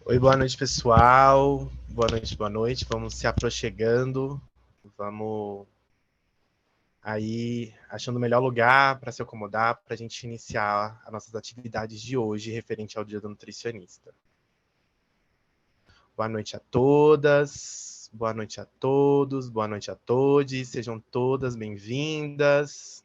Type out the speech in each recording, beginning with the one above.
Oi, boa noite, pessoal. Boa noite, boa noite. Vamos se aproximando. Vamos aí achando o melhor lugar para se acomodar para a gente iniciar as nossas atividades de hoje referente ao Dia do Nutricionista. Boa noite a todas, boa noite a todos, boa noite a todos. Sejam todas bem-vindas.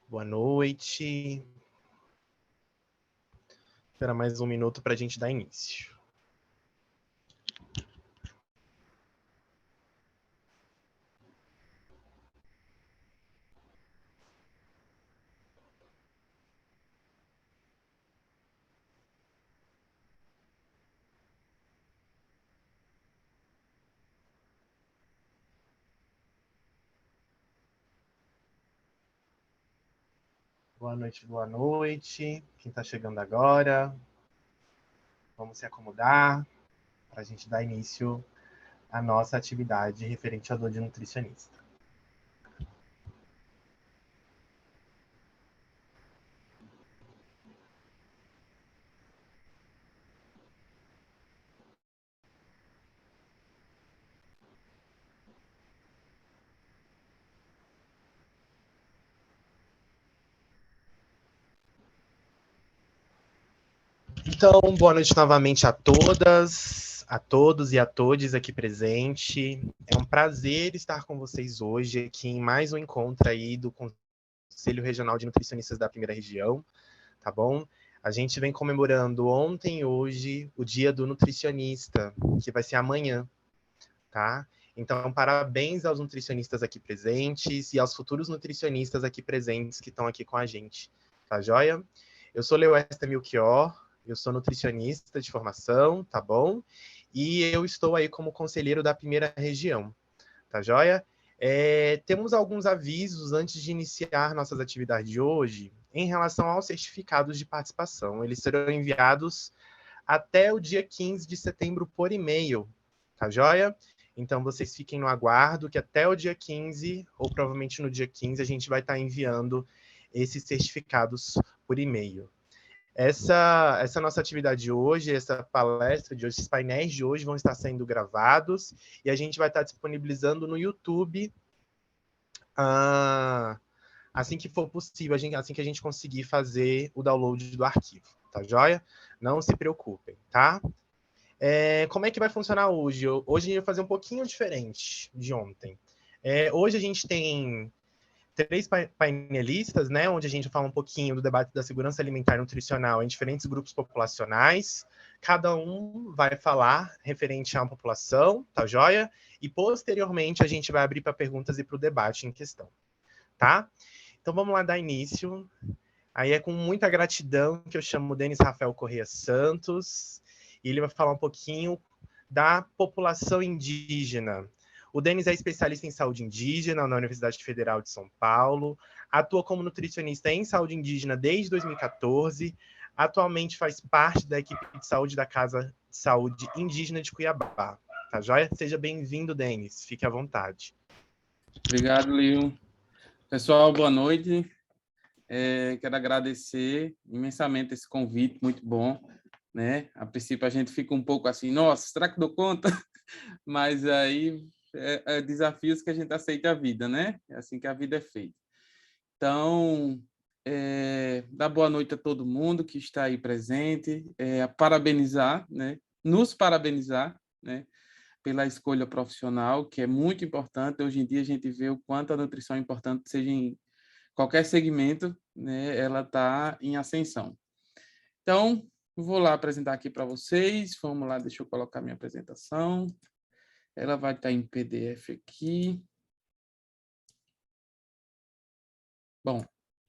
Boa noite. Espera mais um minuto para a gente dar início. Boa noite, boa noite. Quem está chegando agora, vamos se acomodar para a gente dar início à nossa atividade referente à dor de nutricionista. Então, boa noite novamente a todas, a todos e a todes aqui presente. É um prazer estar com vocês hoje aqui em mais um encontro aí do Conselho Regional de Nutricionistas da Primeira Região, tá bom? A gente vem comemorando ontem e hoje o Dia do Nutricionista, que vai ser amanhã, tá? Então, parabéns aos nutricionistas aqui presentes e aos futuros nutricionistas aqui presentes que estão aqui com a gente, tá joia? Eu sou Leuesta Milchior, eu sou nutricionista de formação, tá bom? E eu estou aí como conselheiro da primeira região, tá joia? Temos alguns avisos antes de iniciar nossas atividades de hoje em relação aos certificados de participação. Eles serão enviados até o dia 15 de setembro por e-mail, tá joia? Então, vocês fiquem no aguardo que até o dia 15, ou provavelmente no dia 15, a gente vai estar enviando esses certificados por e-mail. Essa nossa atividade de hoje, essa palestra de hoje, esses painéis de hoje vão estar sendo gravados e a gente vai estar disponibilizando no YouTube assim que for possível, assim que a gente conseguir fazer o download do arquivo, tá joia? Não se preocupem, tá? Como é que vai funcionar hoje? Hoje a gente vai fazer um pouquinho diferente de ontem. Hoje a gente tem 3 painelistas, né, onde a gente fala um pouquinho do debate da segurança alimentar e nutricional em diferentes grupos populacionais. Cada um vai falar referente a uma população, tá joia? E posteriormente a gente vai abrir para perguntas e para o debate em questão, tá? Então vamos lá dar início. Aí é com muita gratidão que eu chamo o Denis Rafael Corrêa Santos, e ele vai falar um pouquinho da população indígena. O Denis é especialista em saúde indígena na Universidade Federal de São Paulo, atua como nutricionista em saúde indígena desde 2014, atualmente faz parte da equipe de saúde da Casa de Saúde Indígena de Cuiabá. Tá joia? Seja bem-vindo, Denis. Fique à vontade. Obrigado, Lio. Pessoal, boa noite. Quero agradecer imensamente esse convite, muito bom, né? A princípio a gente fica um pouco assim, nossa, será que dou conta? Mas aí desafios que a gente aceita a vida, né? É assim que a vida é feita. Então, dar boa noite a todo mundo que está aí presente, parabenizar, né? Nos parabenizar, né? Pela escolha profissional, que é muito importante. Hoje em dia a gente vê o quanto a nutrição é importante, seja em qualquer segmento, né, ela está em ascensão. Então, vou lá apresentar aqui para vocês. Vamos lá, deixa eu colocar minha apresentação. Ela vai estar em PDF aqui. Bom,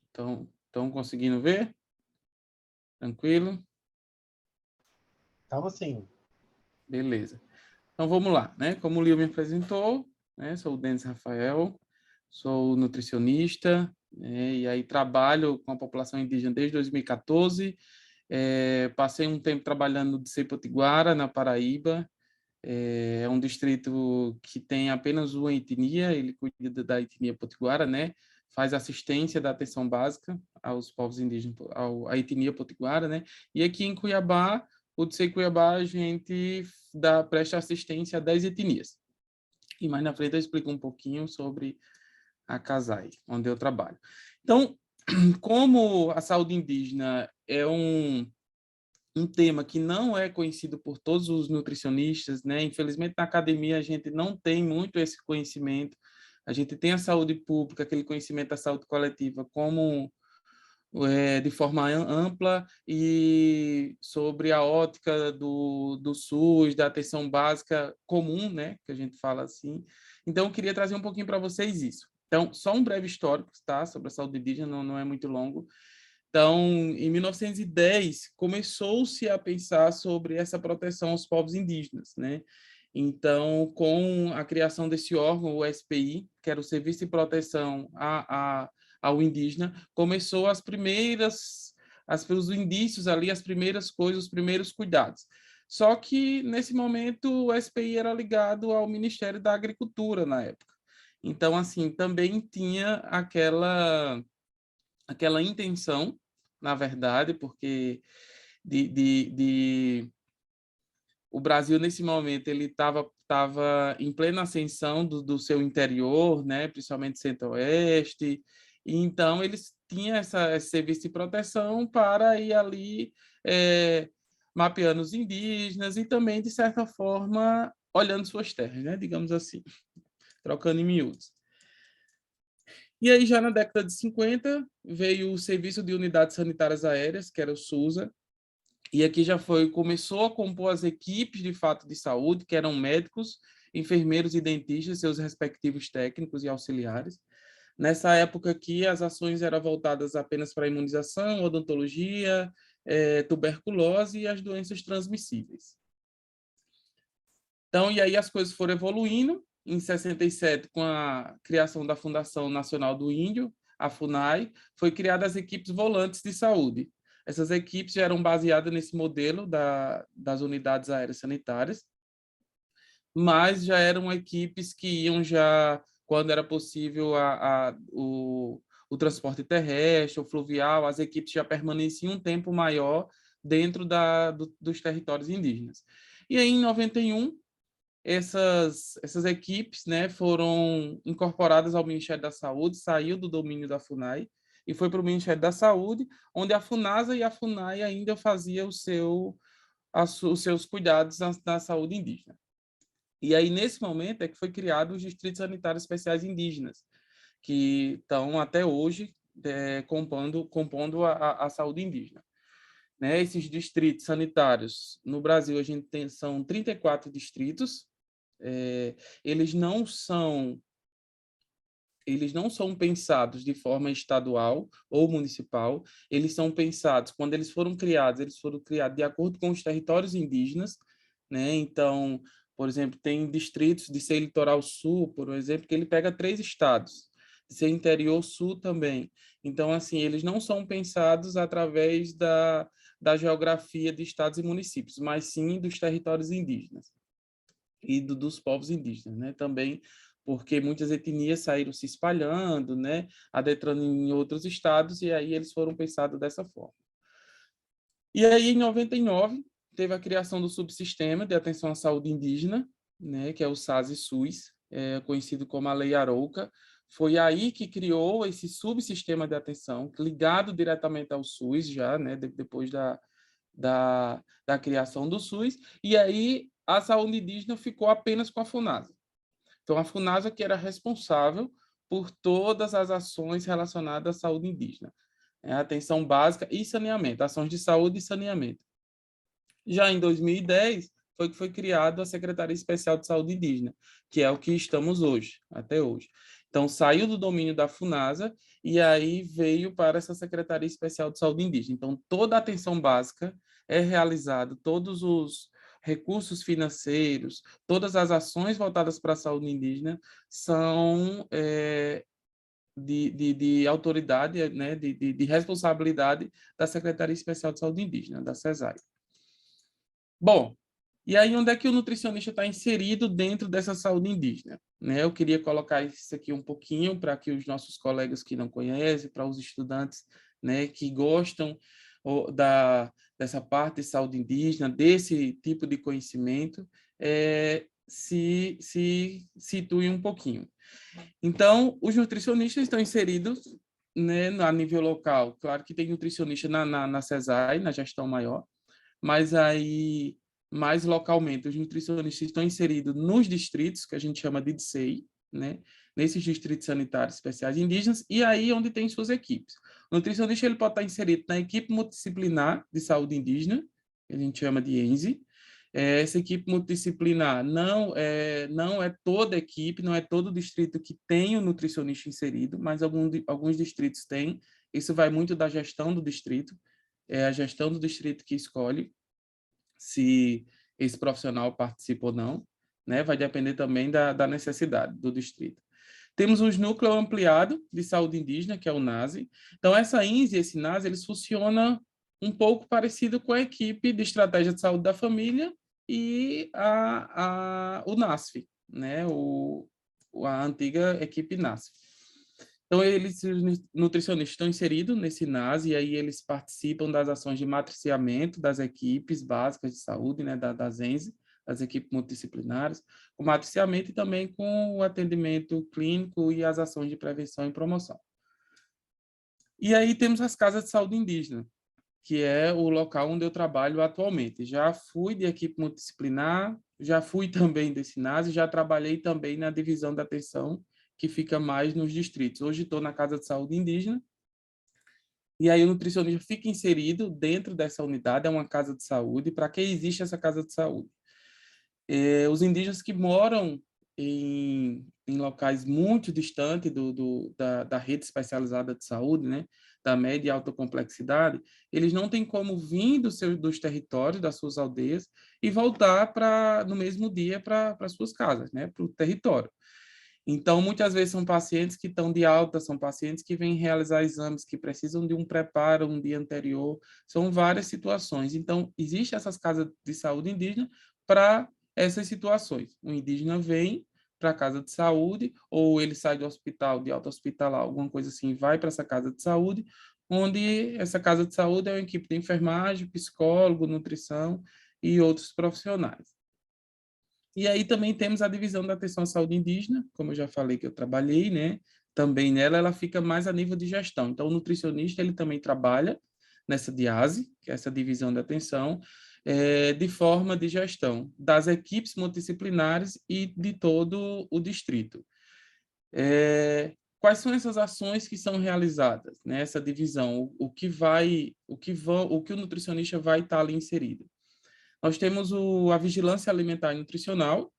então, estão conseguindo ver? Tranquilo? Tava sim. Beleza. Então, vamos lá, né? Como o Lio me apresentou, né? Sou o Denis Rafael, sou nutricionista, né? E aí trabalho com a população indígena desde 2014. Passei um tempo trabalhando no DC Potiguara, na Paraíba, É um distrito que tem apenas uma etnia, ele cuida da etnia potiguara, né? Faz assistência da atenção básica aos povos indígenas, à etnia potiguara, né? E aqui em Cuiabá, o DCE Cuiabá, a gente presta assistência a 10 etnias. E mais na frente eu explico um pouquinho sobre a CASAI, onde eu trabalho. Então, como a saúde indígena é um tema que não é conhecido por todos os nutricionistas, né? Infelizmente, na academia, a gente não tem muito esse conhecimento. A gente tem a saúde pública, aquele conhecimento da saúde coletiva, como de forma ampla e sobre a ótica do SUS, da atenção básica comum, né? Que a gente fala assim. Então, eu queria trazer um pouquinho para vocês isso. Então, só um breve histórico, tá? Sobre a saúde indígena, não é muito longo. Então, em 1910, começou-se a pensar sobre essa proteção aos povos indígenas, né? Então, com a criação desse órgão, o SPI, que era o Serviço de Proteção ao Indígena, começou os indícios ali, as primeiras coisas, os primeiros cuidados. Só que, nesse momento, o SPI era ligado ao Ministério da Agricultura, na época. Então, assim, também tinha aquela intenção, na verdade, porque o Brasil, nesse momento, ele estava em plena ascensão do seu interior, né, principalmente centro-oeste, e então eles tinham esse serviço de proteção para ir ali mapeando os indígenas e também, de certa forma, olhando suas terras, né, digamos assim, trocando em miúdos. E aí, já na década de 50, veio o Serviço de Unidades Sanitárias Aéreas, que era o SUSA, e aqui começou a compor as equipes de fato de saúde, que eram médicos, enfermeiros e dentistas, seus respectivos técnicos e auxiliares. Nessa época aqui, as ações eram voltadas apenas para a imunização, odontologia, tuberculose e as doenças transmissíveis. Então, e aí as coisas foram evoluindo. Em 67, com a criação da Fundação Nacional do Índio, a FUNAI, foi criada as equipes volantes de saúde. Essas equipes já eram baseadas nesse modelo das unidades aéreas sanitárias, mas já eram equipes que iam já, quando era possível o transporte terrestre, ou fluvial, as equipes já permaneciam um tempo maior dentro dos territórios indígenas. E aí, em 91, essas equipes, né, foram incorporadas ao Ministério da Saúde, saiu do domínio da FUNAI e foi para o Ministério da Saúde, onde a FUNASA e a FUNAI ainda faziam os seus cuidados na saúde indígena. E aí, nesse momento, é que foi criado os Distritos Sanitários Especiais Indígenas, que estão até hoje compondo a saúde indígena. Né? Esses distritos sanitários, no Brasil, a gente são 34 distritos. Eles não são pensados de forma estadual ou municipal, eles são pensados, quando eles foram criados de acordo com os territórios indígenas, né? Então, por exemplo, tem distritos de ser litoral sul, por exemplo, que ele pega 3 estados, de ser interior sul também. Então, assim, eles não são pensados através da geografia de estados e municípios, mas sim dos territórios indígenas e dos povos indígenas, né? Também porque muitas etnias saíram se espalhando, né? Adentrando em outros estados, e aí eles foram pensados dessa forma. E aí, em 99, teve a criação do subsistema de atenção à saúde indígena, né? Que é o SASE-SUS, conhecido como a Lei Arouca. Foi aí que criou esse subsistema de atenção, ligado diretamente ao SUS, já, né? Depois da criação do SUS, e aí a saúde indígena ficou apenas com a FUNASA. Então, a FUNASA que era responsável por todas as ações relacionadas à saúde indígena. Atenção básica e saneamento, ações de saúde e saneamento. Já em 2010, foi que foi criada a Secretaria Especial de Saúde Indígena, que é o que estamos hoje, até hoje. Então, saiu do domínio da FUNASA e aí veio para essa Secretaria Especial de Saúde Indígena. Então, toda a atenção básica é realizada, todos os recursos financeiros, todas as ações voltadas para a saúde indígena são de autoridade, né, de responsabilidade da Secretaria Especial de Saúde Indígena, da CESAI. Bom, E aí, onde é que o nutricionista está inserido dentro dessa saúde indígena? Né? Eu queria colocar isso aqui um pouquinho para que os nossos colegas que não conhecem, para os estudantes, né, que gostam dessa parte de saúde indígena, desse tipo de conhecimento, se situem um pouquinho. Então, os nutricionistas estão inseridos, né, a nível local. Claro que tem nutricionista na CESAI, na gestão maior, mas aí, mais localmente, os nutricionistas estão inseridos nos distritos, que a gente chama de DSEI, né? Nesses distritos sanitários especiais indígenas, e aí onde tem suas equipes. O nutricionista ele pode estar inserido na equipe multidisciplinar de saúde indígena, que a gente chama de ENSE. Essa equipe multidisciplinar não é toda equipe, não é todo distrito que tem o nutricionista inserido, mas alguns distritos têm. Isso vai muito da gestão do distrito, é a gestão do distrito que escolhe se esse profissional participa ou não, né? Vai depender também da necessidade do distrito. Temos os núcleos ampliados de saúde indígena, que é o NASE. Então, essa INSE e esse NASE, eles funcionam um pouco parecido com a equipe de estratégia de saúde da família e o NASF, né? A antiga equipe NASF. Então, os nutricionistas estão inseridos nesse NAS e aí eles participam das ações de matriciamento das equipes básicas de saúde, né, das ENSE, das equipes multidisciplinares, com matriciamento e também com o atendimento clínico e as ações de prevenção e promoção. E aí temos as casas de saúde indígena, que é o local onde eu trabalho atualmente. Já fui de equipe multidisciplinar, já fui também desse NAS e já trabalhei também na divisão da atenção que fica mais nos distritos. Hoje estou na Casa de Saúde Indígena, e aí o nutricionista fica inserido dentro dessa unidade, é uma casa de saúde. Para que existe essa casa de saúde? Os indígenas que moram em locais muito distantes da rede especializada de saúde, né, da média e alta complexidade, eles não têm como vir dos territórios, das suas aldeias, e voltar no mesmo dia para suas casas, né, para o território. Então, muitas vezes são pacientes que estão de alta, são pacientes que vêm realizar exames, que precisam de um preparo um dia anterior, são várias situações. Então, existem essas casas de saúde indígena para essas situações. O indígena vem para a casa de saúde, ou ele sai do hospital, de alta hospitalar, alguma coisa assim, vai para essa casa de saúde, onde essa casa de saúde é uma equipe de enfermagem, psicólogo, nutrição e outros profissionais. E aí também temos a divisão da atenção à saúde indígena, como eu já falei que eu trabalhei, né? Também nela ela fica mais a nível de gestão. Então, o nutricionista ele também trabalha nessa DIASE, que é essa divisão da atenção, de forma de gestão das equipes multidisciplinares e de todo o distrito. Quais são essas ações que são realizadas nessa divisão? O que o nutricionista vai estar ali inserido? Nós temos a vigilância alimentar e nutricional,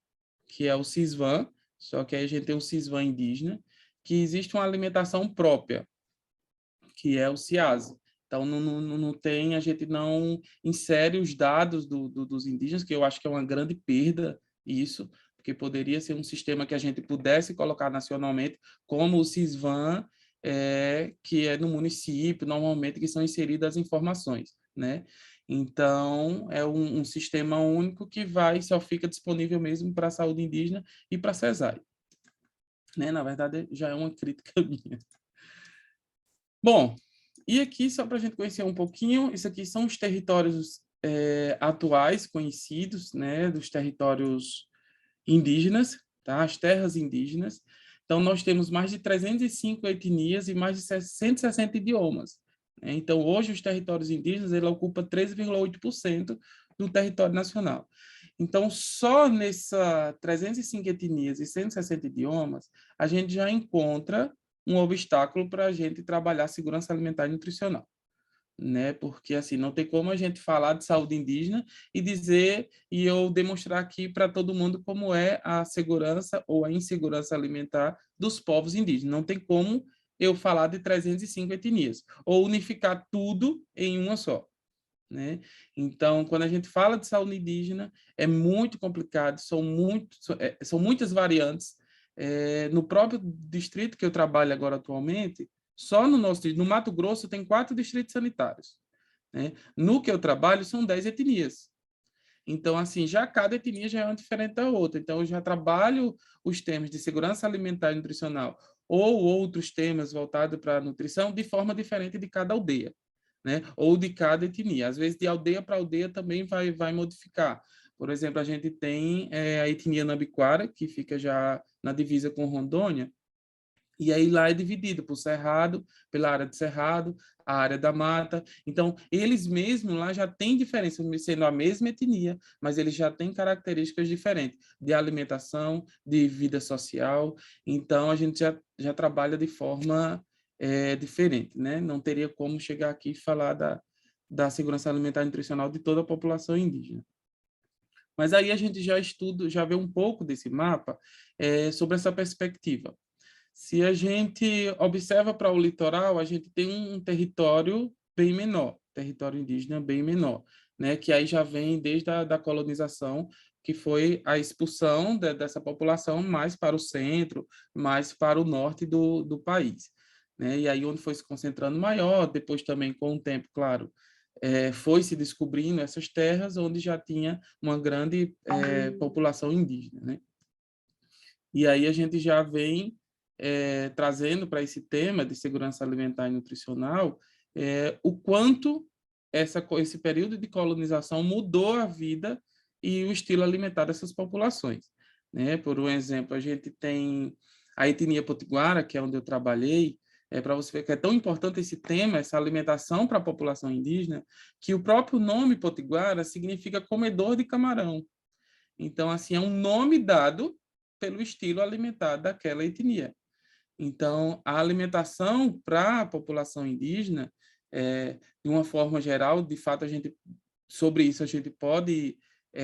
que é o CISVAN, só que aí a gente tem o CISVAN indígena, que existe uma alimentação própria, que é o CIASE. Então, não tem, a gente não insere os dados dos indígenas, que eu acho que é uma grande perda isso, porque poderia ser um sistema que a gente pudesse colocar nacionalmente, como o CISVAN, que é no município, normalmente, que são inseridas as informações, né? Então, é um sistema único que só fica disponível mesmo para a saúde indígena e para a CESAI. Né? Na verdade, já é uma crítica minha. Bom, e aqui, só para a gente conhecer um pouquinho, isso aqui são os territórios atuais conhecidos, né, dos territórios indígenas, tá? As terras indígenas. Então, nós temos mais de 305 etnias e mais de 160 idiomas. Então, hoje, os territórios indígenas ele ocupa 13,8% do território nacional. Então, só nessa 305 etnias e 160 idiomas, a gente já encontra um obstáculo para a gente trabalhar segurança alimentar e nutricional. Né? Porque assim, não tem como a gente falar de saúde indígena e eu demonstrar aqui para todo mundo como é a segurança ou a insegurança alimentar dos povos indígenas. Não tem como eu falar de 305 etnias ou unificar tudo em uma só. Né? Então, quando a gente fala de saúde indígena, é muito complicado, são muitas variantes. No próprio distrito que eu trabalho agora atualmente, só no Mato Grosso tem 4 distritos sanitários. Né? No que eu trabalho, são 10 etnias. Então, assim, já cada etnia já é uma diferente da outra. Então, eu já trabalho os temas de segurança alimentar e nutricional ou outros temas voltados para a nutrição de forma diferente de cada aldeia, né? Ou de cada etnia. Às vezes, de aldeia para aldeia também vai modificar. Por exemplo, a gente tem a etnia Nambiquara, que fica já na divisa com Rondônia, e aí lá é dividido por Cerrado, pela área de Cerrado, a área da Mata. Então, eles mesmos lá já têm diferença, sendo a mesma etnia, mas eles já têm características diferentes de alimentação, de vida social. Então, a gente já trabalha de forma diferente, né? Não teria como chegar aqui e falar da segurança alimentar e nutricional de toda a população indígena. Mas aí a gente já estuda, já vê um pouco desse mapa sobre essa perspectiva. Se a gente observa para o litoral, a gente tem um território bem menor, território indígena bem menor, né? Que aí já vem desde a colonização, que foi a expulsão dessa população mais para o centro, mais para o norte do país, né? E aí onde foi se concentrando maior, depois também com o tempo, claro, foi se descobrindo essas terras onde já tinha uma grande população indígena, né? E aí a gente já vem trazendo para esse tema de segurança alimentar e nutricional o quanto esse período de colonização mudou a vida e o estilo alimentar dessas populações, né? Por um exemplo, a gente tem a etnia potiguara, que é onde eu trabalhei, para você ver que é tão importante esse tema, essa alimentação para a população indígena, que o próprio nome potiguara significa comedor de camarão. Então, assim, é um nome dado pelo estilo alimentar daquela etnia. Então, a alimentação para a população indígena, de uma forma geral, de fato, sobre isso a gente pode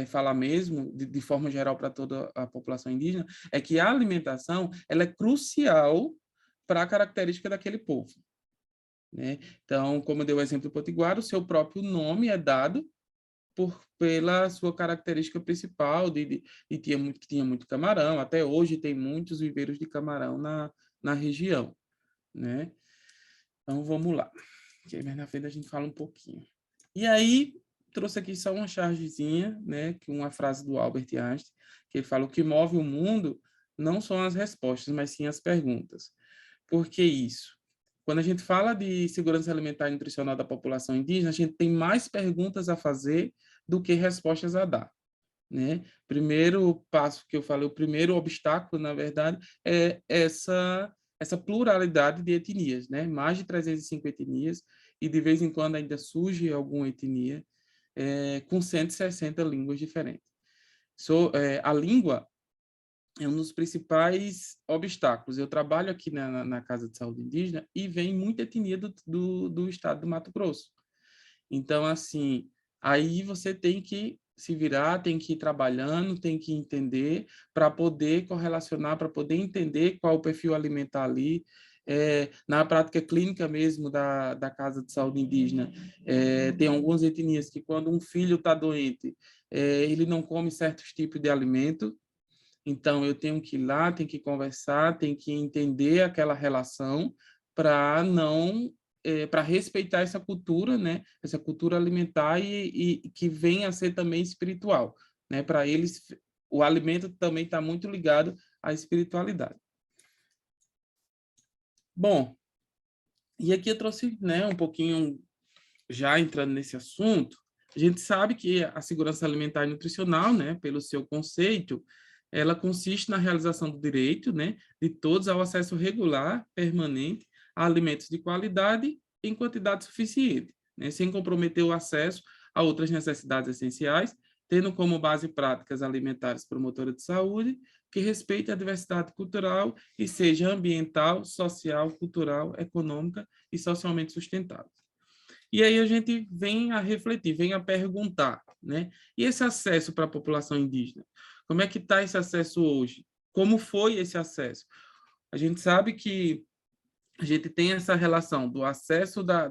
falar mesmo, de forma geral, para toda a população indígena, é que a alimentação ela é crucial para a característica daquele povo, né? Então, como eu dei o exemplo do potiguar, o seu próprio nome é dado pela sua característica principal de que tinha muito camarão. Até hoje tem muitos viveiros de camarão na região, né? Então, vamos lá. Que mais na frente a gente fala um pouquinho. E aí, trouxe aqui só uma chargezinha, né? Uma frase do Albert Einstein, que ele fala: o que move o mundo não são as respostas, mas sim as perguntas. Por que isso? Quando a gente fala de segurança alimentar e nutricional da população indígena, a gente tem mais perguntas a fazer do que respostas a dar, né? Primeiro passo que eu falei, o primeiro obstáculo, na verdade, é essa pluralidade de etnias, né? Mais de 305 etnias, e de vez em quando ainda surge alguma etnia com 160 línguas diferentes. A língua é um dos principais obstáculos. Eu trabalho aqui na Casa de Saúde Indígena e vem muita etnia do estado do Mato Grosso. Então, assim, aí você tem que se virar, tem que ir trabalhando, tem que entender para poder correlacionar, para poder entender qual o perfil alimentar ali. Na prática clínica mesmo da Casa de Saúde Indígena, tem algumas etnias que quando um filho está doente, ele não come certos tipos de alimento. Então, eu tenho que ir lá, tenho que conversar, tenho que entender aquela relação para não para respeitar essa cultura, né? Essa cultura alimentar e que venha a ser também espiritual, né? Para eles, o alimento também está muito ligado à espiritualidade. Bom, e aqui eu trouxe, né, um pouquinho, já entrando nesse assunto, a gente sabe que a segurança alimentar e nutricional, né, pelo seu conceito, ela consiste na realização do direito, né, de todos ao acesso regular, permanente, a alimentos de qualidade em quantidade suficiente, né, sem comprometer o acesso a outras necessidades essenciais, tendo como base práticas alimentares promotoras de saúde, que respeitem a diversidade cultural e seja ambiental, social, cultural, econômica e socialmente sustentável. E aí a gente vem a refletir, vem a perguntar, né? E esse acesso para a população indígena? Como é que está esse acesso hoje? Como foi esse acesso? A gente sabe que a gente tem essa relação do acesso da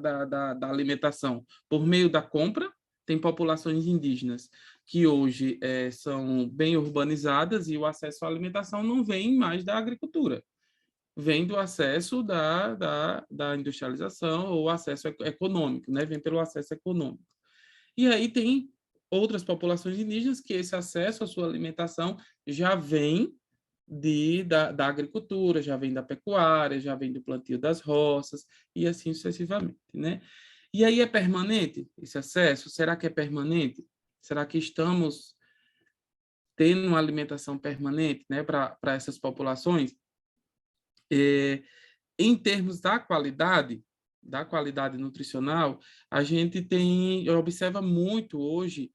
alimentação por meio da compra. Tem populações indígenas que hoje são bem urbanizadas e o acesso à alimentação não vem mais da agricultura, vem do acesso da industrialização ou acesso econômico, né? Vem pelo acesso econômico. E aí tem outras populações indígenas que esse acesso à sua alimentação já vem da agricultura, já vem da pecuária, já vem do plantio das roças, e assim sucessivamente, né? E aí é permanente esse acesso? Será que é permanente? Será que estamos tendo uma alimentação permanente, né, para essas populações? Em termos da qualidade nutricional, a gente observa muito hoje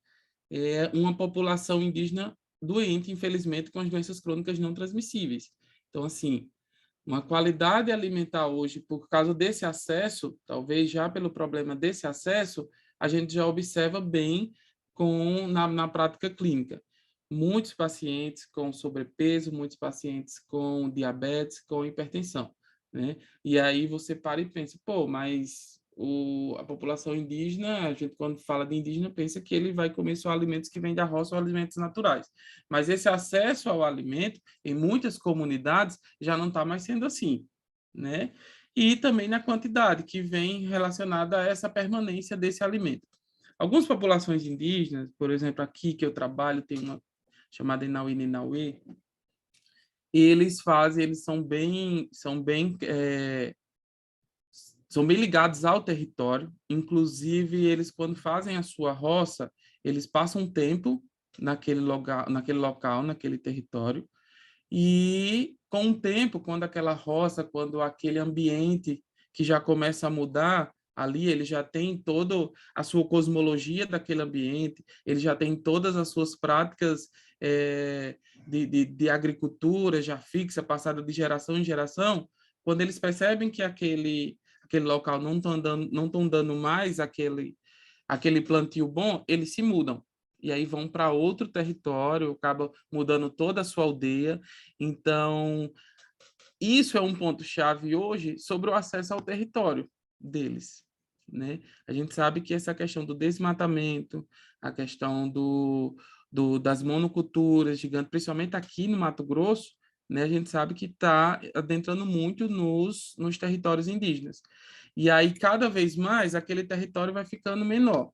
uma população indígena doente, infelizmente, com as doenças crônicas não transmissíveis. Então, assim, uma qualidade alimentar hoje, por causa desse acesso, talvez já pelo problema desse acesso, a gente já observa bem na prática clínica. Muitos pacientes com sobrepeso, muitos pacientes com diabetes, com hipertensão, né? E aí você para e pensa, pô, mas a população indígena, a gente quando fala de indígena pensa que ele vai comer só alimentos que vêm da roça ou alimentos naturais. Mas esse acesso ao alimento, em muitas comunidades, já não está mais sendo assim, né? E também na quantidade que vem relacionada a essa permanência desse alimento. Algumas populações indígenas, por exemplo, aqui que eu trabalho, tem uma chamada Inauí Ninauê, eles são bem ligados ao território. Inclusive, eles, quando fazem a sua roça, eles passam um tempo naquele local, naquele território, e com o tempo, quando aquela roça, quando aquele ambiente que já começa a mudar, ali ele já tem toda a sua cosmologia daquele ambiente, ele já tem todas as suas práticas de agricultura já fixa, passada de geração em geração. Quando eles percebem que aquele local não estão dando mais aquele plantio bom, eles se mudam. E aí vão para outro território, acaba mudando toda a sua aldeia. Então, isso é um ponto-chave hoje sobre o acesso ao território deles, né? A gente sabe que essa questão do desmatamento, a questão das monoculturas gigantes, principalmente aqui no Mato Grosso, né? A gente sabe que está adentrando muito nos territórios indígenas. E aí, cada vez mais, aquele território vai ficando menor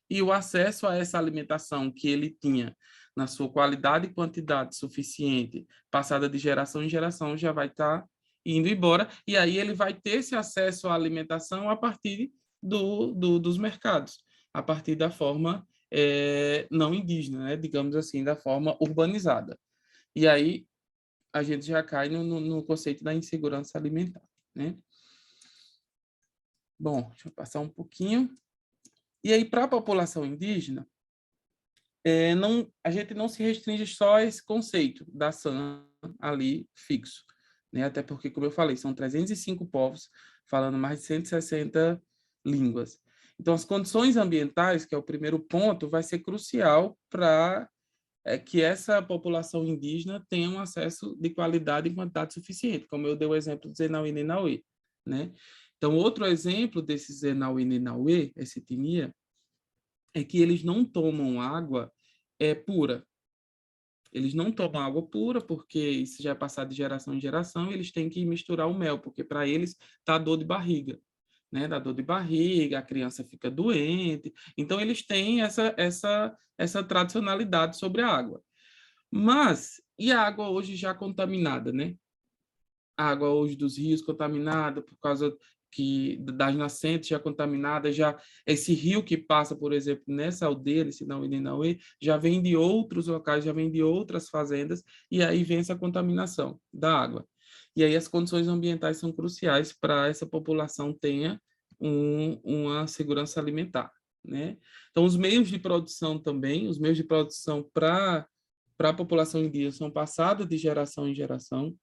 e o acesso a essa alimentação que ele tinha na sua qualidade e quantidade suficiente, passada de geração em geração, já vai estar indo embora, e aí ele vai ter esse acesso à alimentação a partir dos mercados, a partir da forma não indígena, né? Digamos assim, da forma urbanizada. E aí a gente já cai no conceito da insegurança alimentar, né? Bom, deixa eu passar um pouquinho. E aí, para a população indígena, a gente não se restringe só a esse conceito da SAM ali fixo, né? Até porque, como eu falei, são 305 povos falando mais de 160 línguas. Então, as condições ambientais, que é o primeiro ponto, vai ser crucial para que essa população indígena tenha um acesso de qualidade e quantidade suficiente, como eu dei o exemplo do Zenauê Nenauê, né? Então, outro exemplo desse Zenauê Nenauê, essa etnia, é que eles não tomam água pura. Eles não tomam água pura porque isso já é passado de geração em geração, e eles têm que misturar o mel, porque para eles dá dor de barriga, né? Dá dor de barriga, a criança fica doente. Então eles têm essa tradicionalidade sobre a água. Mas e a água hoje já contaminada, né? A água hoje dos rios contaminada por causa das nascentes já contaminadas, já esse rio que passa, por exemplo, nessa aldeia, esse Nauê, já vem de outros locais, já vem de outras fazendas, e aí vem essa contaminação da água. E aí as condições ambientais são cruciais para essa população tenha uma segurança alimentar, né? Então, os meios de produção também, os meios de produção para a população indígena são passados de geração em geração.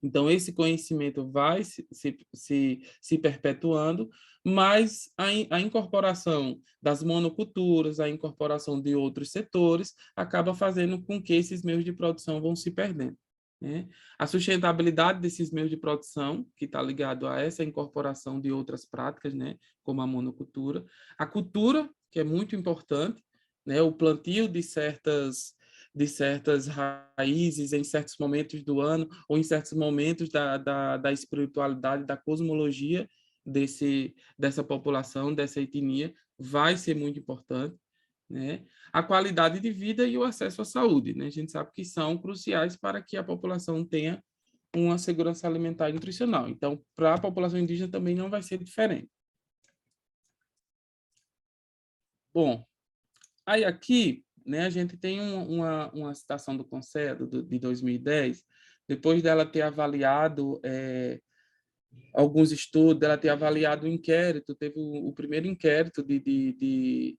Então, esse conhecimento vai se perpetuando, mas a incorporação das monoculturas, a incorporação de outros setores, acaba fazendo com que esses meios de produção vão se perdendo, né? A sustentabilidade desses meios de produção, que está ligado a essa incorporação de outras práticas, né, como a monocultura. A cultura, que é muito importante, né, o plantio de certas raízes em certos momentos do ano ou em certos momentos da espiritualidade, da cosmologia dessa população, dessa etnia, vai ser muito importante, né? A qualidade de vida e o acesso à saúde, né? A gente sabe que são cruciais para que a população tenha uma segurança alimentar e nutricional. Então, para a população indígena também não vai ser diferente. Bom, aí aqui, né, a gente tem uma citação do Conselho de 2010, depois dela ter avaliado alguns estudos, dela ter avaliado o inquérito, teve o primeiro inquérito de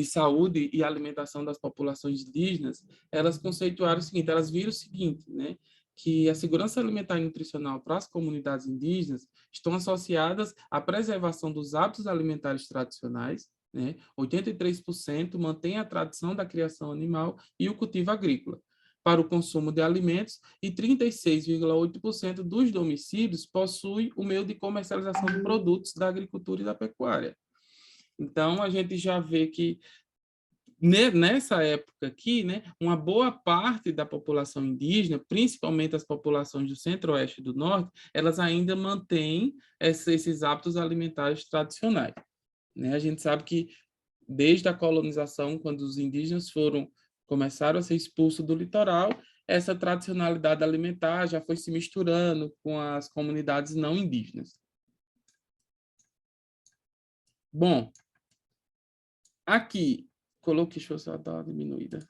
saúde e alimentação das populações indígenas, elas conceituaram o seguinte, elas viram o seguinte, né, que a segurança alimentar e nutricional para as comunidades indígenas estão associadas à preservação dos hábitos alimentares tradicionais, né, 83% mantém a tradição da criação animal e o cultivo agrícola, para o consumo de alimentos, e 36,8% dos domicílios possuem o meio de comercialização de produtos da agricultura e da pecuária. Então, a gente já vê que, nessa época aqui, né, uma boa parte da população indígena, principalmente as populações do centro-oeste e do norte, elas ainda mantêm esses hábitos alimentares tradicionais, né? A gente sabe que, desde a colonização, quando os indígenas começaram a ser expulsos do litoral, essa tradicionalidade alimentar já foi se misturando com as comunidades não indígenas. Bom, aqui, coloquei, deixa eu só dar uma diminuída.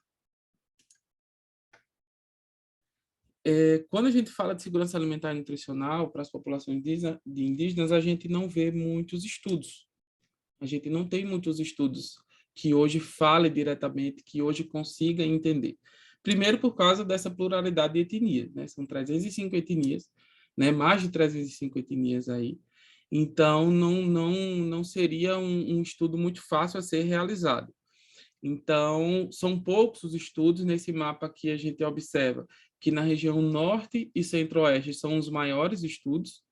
Quando a gente fala de segurança alimentar e nutricional para as populações indígenas, a gente não vê muitos estudos. A gente não tem muitos estudos que hoje falem diretamente, que hoje consiga entender. Primeiro, por causa dessa pluralidade de etnias, né? São 305 etnias, né? Mais de 305 etnias aí. Então, não seria um estudo muito fácil a ser realizado. Então, são poucos os estudos nesse mapa que a gente observa, que na região norte e centro-oeste são os maiores estudos,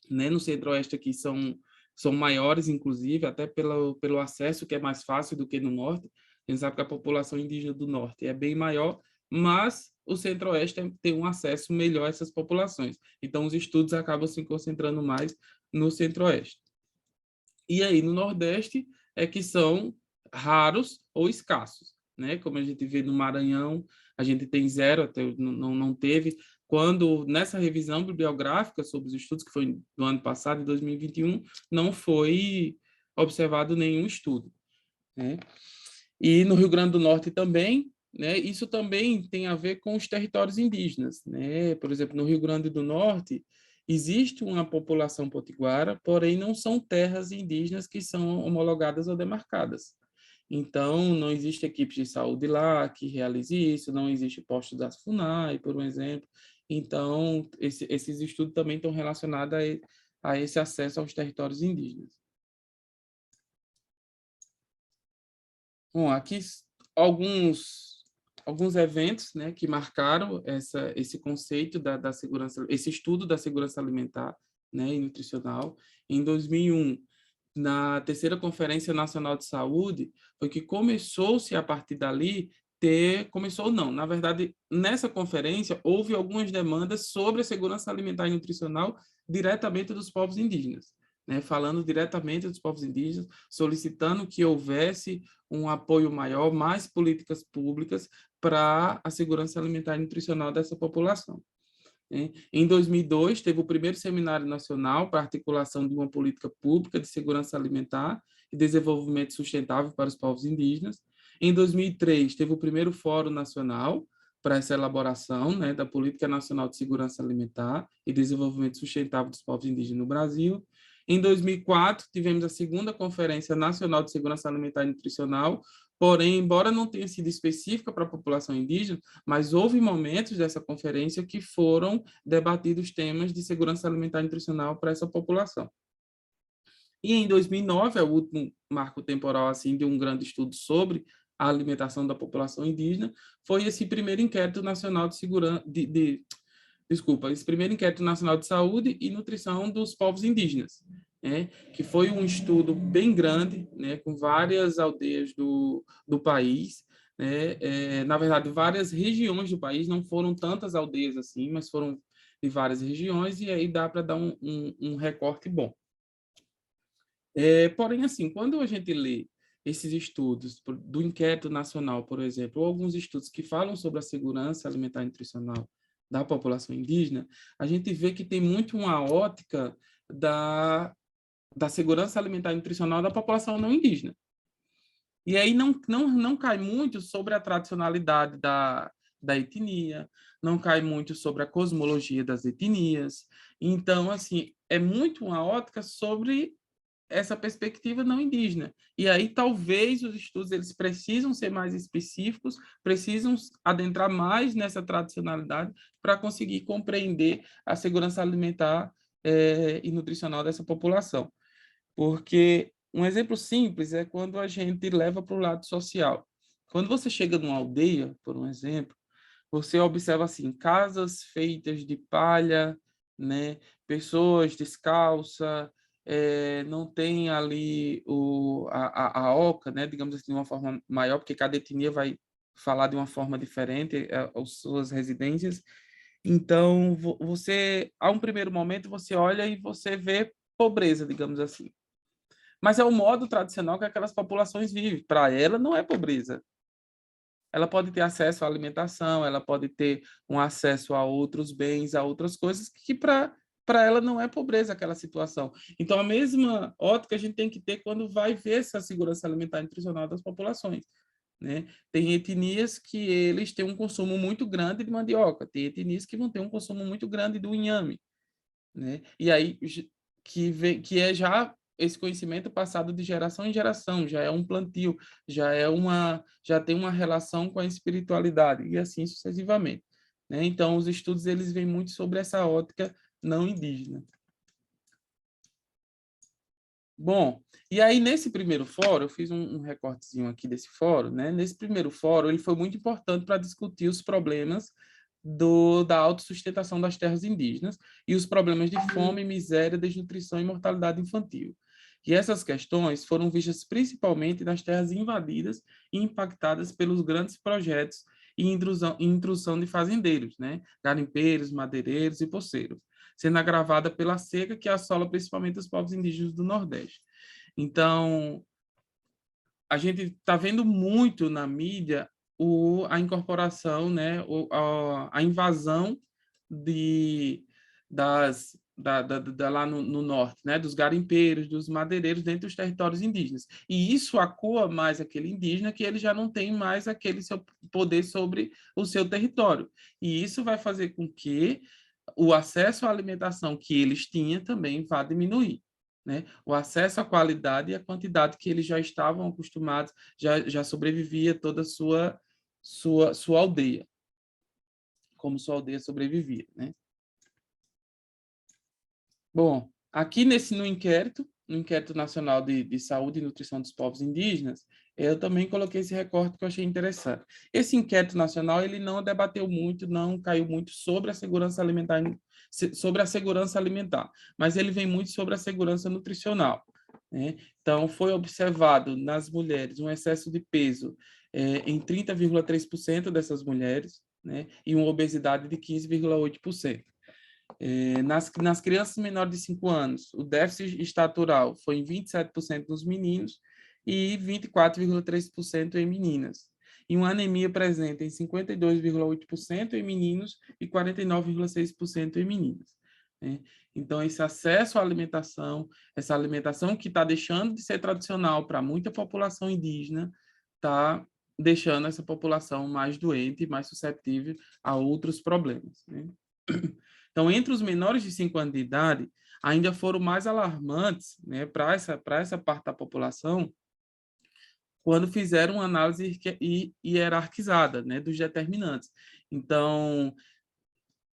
né? No centro-oeste aqui são maiores, inclusive, até pelo acesso, que é mais fácil do que no norte. A gente sabe que a população indígena do norte é bem maior, mas o centro-oeste tem um acesso melhor a essas populações. Então, os estudos acabam se concentrando mais no centro-oeste. E aí, no nordeste, é que são raros ou escassos, né? Como a gente vê no Maranhão, a gente tem zero, até não teve. Quando, nessa revisão bibliográfica sobre os estudos, que foi no ano passado, em 2021, não foi observado nenhum estudo, né? E no Rio Grande do Norte também, né? Isso também tem a ver com os territórios indígenas, né? Por exemplo, no Rio Grande do Norte, existe uma população potiguara, porém não são terras indígenas que são homologadas ou demarcadas. Então, não existe equipe de saúde lá que realize isso, não existe posto da FUNAI, por um exemplo. Então, esses estudos também estão relacionados a esse acesso aos territórios indígenas. Bom, aqui alguns eventos, né, que marcaram esse conceito da segurança, esse estudo da segurança alimentar, né, e nutricional. Em 2001, na terceira Conferência Nacional de Saúde, foi que começou-se a partir dali começou não, na verdade, nessa conferência houve algumas demandas sobre a segurança alimentar e nutricional diretamente dos povos indígenas, né, falando diretamente dos povos indígenas, solicitando que houvesse um apoio maior, mais políticas públicas para a segurança alimentar e nutricional dessa população. Em 2002, teve o primeiro Seminário Nacional para a articulação de uma política pública de segurança alimentar e desenvolvimento sustentável para os povos indígenas. Em 2003, teve o primeiro Fórum Nacional para essa elaboração, né, da Política Nacional de Segurança Alimentar e Desenvolvimento Sustentável dos Povos Indígenas no Brasil. Em 2004, tivemos a segunda Conferência Nacional de Segurança Alimentar e Nutricional, porém, embora não tenha sido específica para a população indígena, mas houve momentos dessa conferência que foram debatidos temas de segurança alimentar e nutricional para essa população. E em 2009, é o último marco temporal assim de um grande estudo sobre a alimentação da população indígena, foi esse primeiro inquérito nacional de segurança esse primeiro inquérito nacional de saúde e nutrição dos povos indígenas, né, que foi um estudo bem grande, né, com várias aldeias do país, né, na verdade, várias regiões do país, não foram tantas aldeias assim, mas foram de várias regiões, e aí dá para dar um recorte bom. Porém, assim, quando a gente lê esses estudos do Inquérito Nacional, por exemplo, ou alguns estudos que falam sobre a segurança alimentar e nutricional da população indígena, a gente vê que tem muito uma ótica da segurança alimentar e nutricional da população não indígena. E aí não cai muito sobre a tradicionalidade da etnia, não cai muito sobre a cosmologia das etnias. Então, assim, é muito uma ótica sobre essa perspectiva não indígena. E aí talvez os estudos eles precisam ser mais específicos, precisam adentrar mais nessa tradicionalidade para conseguir compreender a segurança alimentar e nutricional dessa população. Porque um exemplo simples é quando a gente leva para o lado social. Quando você chega numa aldeia, por um exemplo, você observa assim, casas feitas de palha, né? Pessoas descalças, não tem ali a oca, né? Digamos assim, de uma forma maior, porque cada etnia vai falar de uma forma diferente as suas residências. Então, você, a um primeiro momento, você olha e você vê pobreza, digamos assim. Mas é o modo tradicional que aquelas populações vivem. Para ela, não é pobreza. Ela pode ter acesso à alimentação, ela pode ter um acesso a outros bens, a outras coisas que para ela não é pobreza aquela situação. Então, a mesma ótica a gente tem que ter quando vai ver essa segurança alimentar e nutricional das populações. Né? Tem etnias que eles têm um consumo muito grande de mandioca, tem etnias que vão ter um consumo muito grande do inhame. Né? E aí, que é já esse conhecimento passado de geração em geração, já é um plantio, já tem uma relação com a espiritualidade e assim sucessivamente, né? Então os estudos eles vêm muito sobre essa ótica não indígena. Bom, e aí nesse primeiro fórum, eu fiz um recortezinho aqui desse fórum, né? Nesse primeiro fórum, ele foi muito importante para discutir os problemas da autossustentação das terras indígenas e os problemas de fome, miséria, desnutrição e mortalidade infantil. E essas questões foram vistas principalmente nas terras invadidas e impactadas pelos grandes projetos e intrusão de fazendeiros, né? Garimpeiros, madeireiros e poceiros, sendo agravada pela seca que assola principalmente os povos indígenas do Nordeste. Então, a gente está vendo muito na mídia a incorporação, né, a invasão lá no norte, né, dos garimpeiros, dos madeireiros dentro dos territórios indígenas. E isso acusa mais aquele indígena que ele já não tem mais aquele seu poder sobre o seu território. E isso vai fazer com que o acesso à alimentação que eles tinham também vá diminuir. Né? O acesso à qualidade e à quantidade que eles já estavam acostumados, já sobrevivia toda a sua aldeia, como sua aldeia sobrevivia. Né? Bom, aqui no Inquérito Nacional de Saúde e Nutrição dos Povos Indígenas, eu também coloquei esse recorte que eu achei interessante. Esse inquérito nacional ele não debateu muito, não caiu muito sobre a segurança alimentar, mas ele vem muito sobre a segurança nutricional. Né? Então, foi observado nas mulheres um excesso de peso em 30,3% dessas mulheres, né? E uma obesidade de 15,8%. Nas crianças menores de 5 anos, o déficit estatural foi em 27% nos meninos e 24,3% em meninas. E uma anemia presente em 52,8% em meninos e 49,6% em meninas. Né? Então, esse acesso à alimentação, essa alimentação que está deixando de ser tradicional para muita população indígena, está deixando essa população mais doente e mais suscetível a outros problemas. Né? Então, entre os menores de 5 anos de idade, ainda foram mais alarmantes, né, para essa parte da população, quando fizeram uma análise hierarquizada, né, dos determinantes. Então,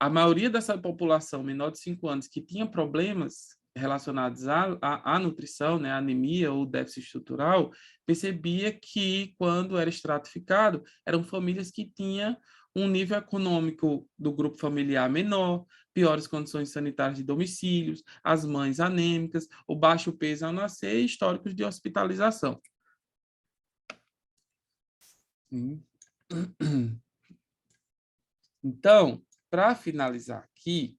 a maioria dessa população menor de 5 anos que tinha problemas relacionados à nutrição, né, anemia ou déficit estrutural, percebia que, quando era estratificado, eram famílias que tinham um nível econômico do grupo familiar menor, piores condições sanitárias de domicílios, as mães anêmicas, o baixo peso ao nascer e históricos de hospitalização. Então, para finalizar aqui,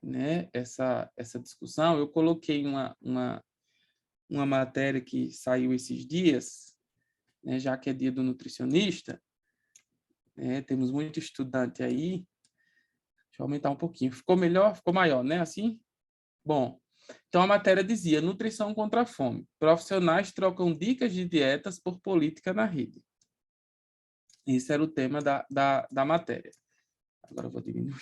né, essa discussão, eu coloquei uma matéria que saiu esses dias, né, já que é dia do nutricionista, né, temos muito estudante aí. Deixa eu aumentar um pouquinho. Ficou melhor? Ficou maior, né? Assim? Bom, então a matéria dizia: nutrição contra a fome. Profissionais trocam dicas de dietas por política na rede. Esse era o tema da matéria. Agora eu vou diminuir.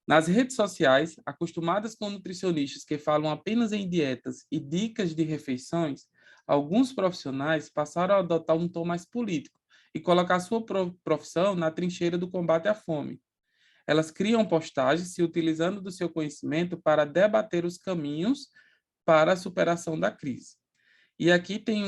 Nas redes sociais, acostumadas com nutricionistas que falam apenas em dietas e dicas de refeições, alguns profissionais passaram a adotar um tom mais político e colocar sua profissão na trincheira do combate à fome. Elas criam postagens se utilizando do seu conhecimento para debater os caminhos para a superação da crise. E aqui tem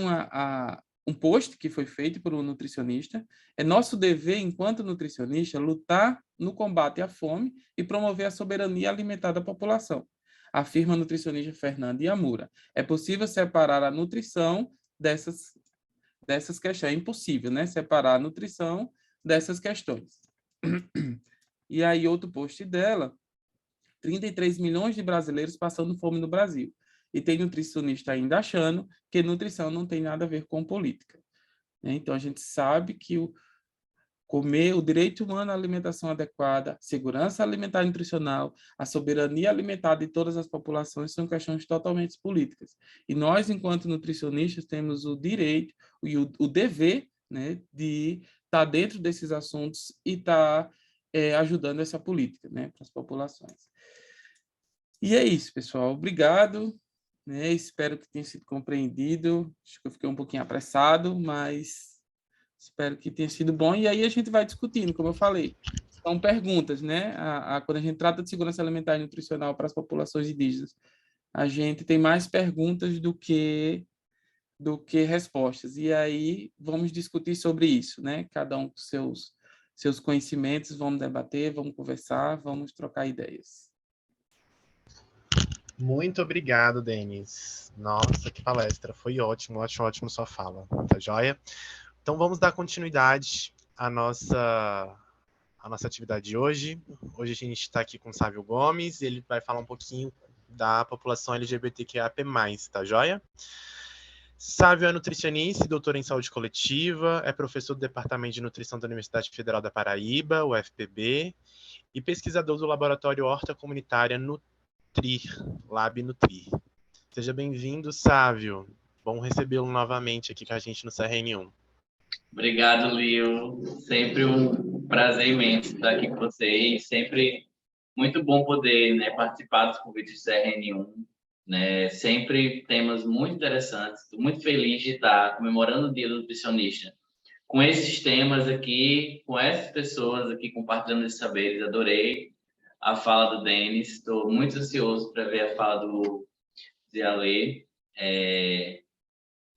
um post que foi feito por um nutricionista. É nosso dever, enquanto nutricionista, lutar no combate à fome e promover a soberania alimentar da população, afirma a nutricionista Fernanda Yamura. É possível separar a nutrição dessas questões. É impossível, né? Separar a nutrição dessas questões. E aí, outro post dela: 33 milhões de brasileiros passando fome no Brasil. E tem nutricionista ainda achando que nutrição não tem nada a ver com política. Então, a gente sabe que comer, o direito humano à alimentação adequada, segurança alimentar e nutricional, a soberania alimentar de todas as populações são questões totalmente políticas. E nós, enquanto nutricionistas, temos o direito e o dever, né, de estar dentro desses assuntos e estar ajudando essa política, né, para as populações. E é isso, pessoal. Obrigado. Né? Espero que tenha sido compreendido. Acho que eu fiquei um pouquinho apressado, mas espero que tenha sido bom. E aí a gente vai discutindo, como eu falei. São perguntas, né? Quando a gente trata de segurança alimentar e nutricional para as populações indígenas, a gente tem mais perguntas do que respostas. E aí vamos discutir sobre isso, né? Cada um com seus conhecimentos, vamos debater, vamos conversar, vamos trocar ideias. Muito obrigado, Denis. Nossa, que palestra. Foi ótimo, ótimo sua fala. Tá joia? Então vamos dar continuidade à nossa atividade de hoje. Hoje a gente está aqui com o Sávio Gomes. Ele vai falar um pouquinho da população LGBTQIAP+, tá joia? Sávio é nutricionista e doutor em saúde coletiva, é professor do Departamento de Nutrição da Universidade Federal da Paraíba, UFPB, e pesquisador do Laboratório Horta Comunitária Lab Nutrir. Seja bem-vindo, Sávio. Bom recebê-lo novamente aqui com a gente no CRN1. Obrigado, Lio. Sempre um prazer imenso estar aqui com vocês. Sempre muito bom poder, né, participar dos convites do CRN1. Né? Sempre temas muito interessantes. Estou muito feliz de estar comemorando o Dia do Nutricionista com esses temas aqui, com essas pessoas aqui compartilhando esses saberes. Adorei a fala do Denis. Estou muito ansioso para ver a fala do Zé Ale.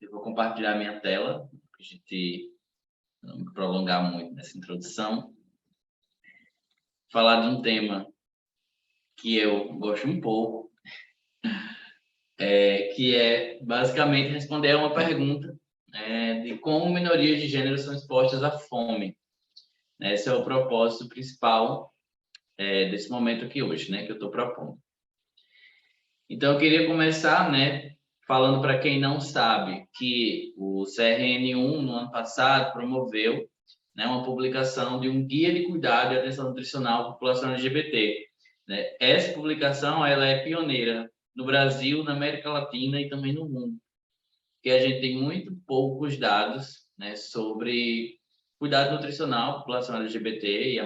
Eu vou compartilhar a minha tela, para a gente não me prolongar muito nessa introdução. Falar de um tema que eu gosto um pouco, que é basicamente responder a uma pergunta de como minorias de gênero são expostas à fome. Esse é o propósito principal desse momento aqui hoje, né, que eu estou propondo. Então, eu queria começar, né, falando para quem não sabe que o CRN1, no ano passado, promoveu, né, uma publicação de um guia de cuidado e atenção nutricional à população LGBT. Né? Essa publicação ela é pioneira no Brasil, na América Latina e também no mundo, porque a gente tem muito poucos dados, né, sobre cuidado nutricional à população LGBT e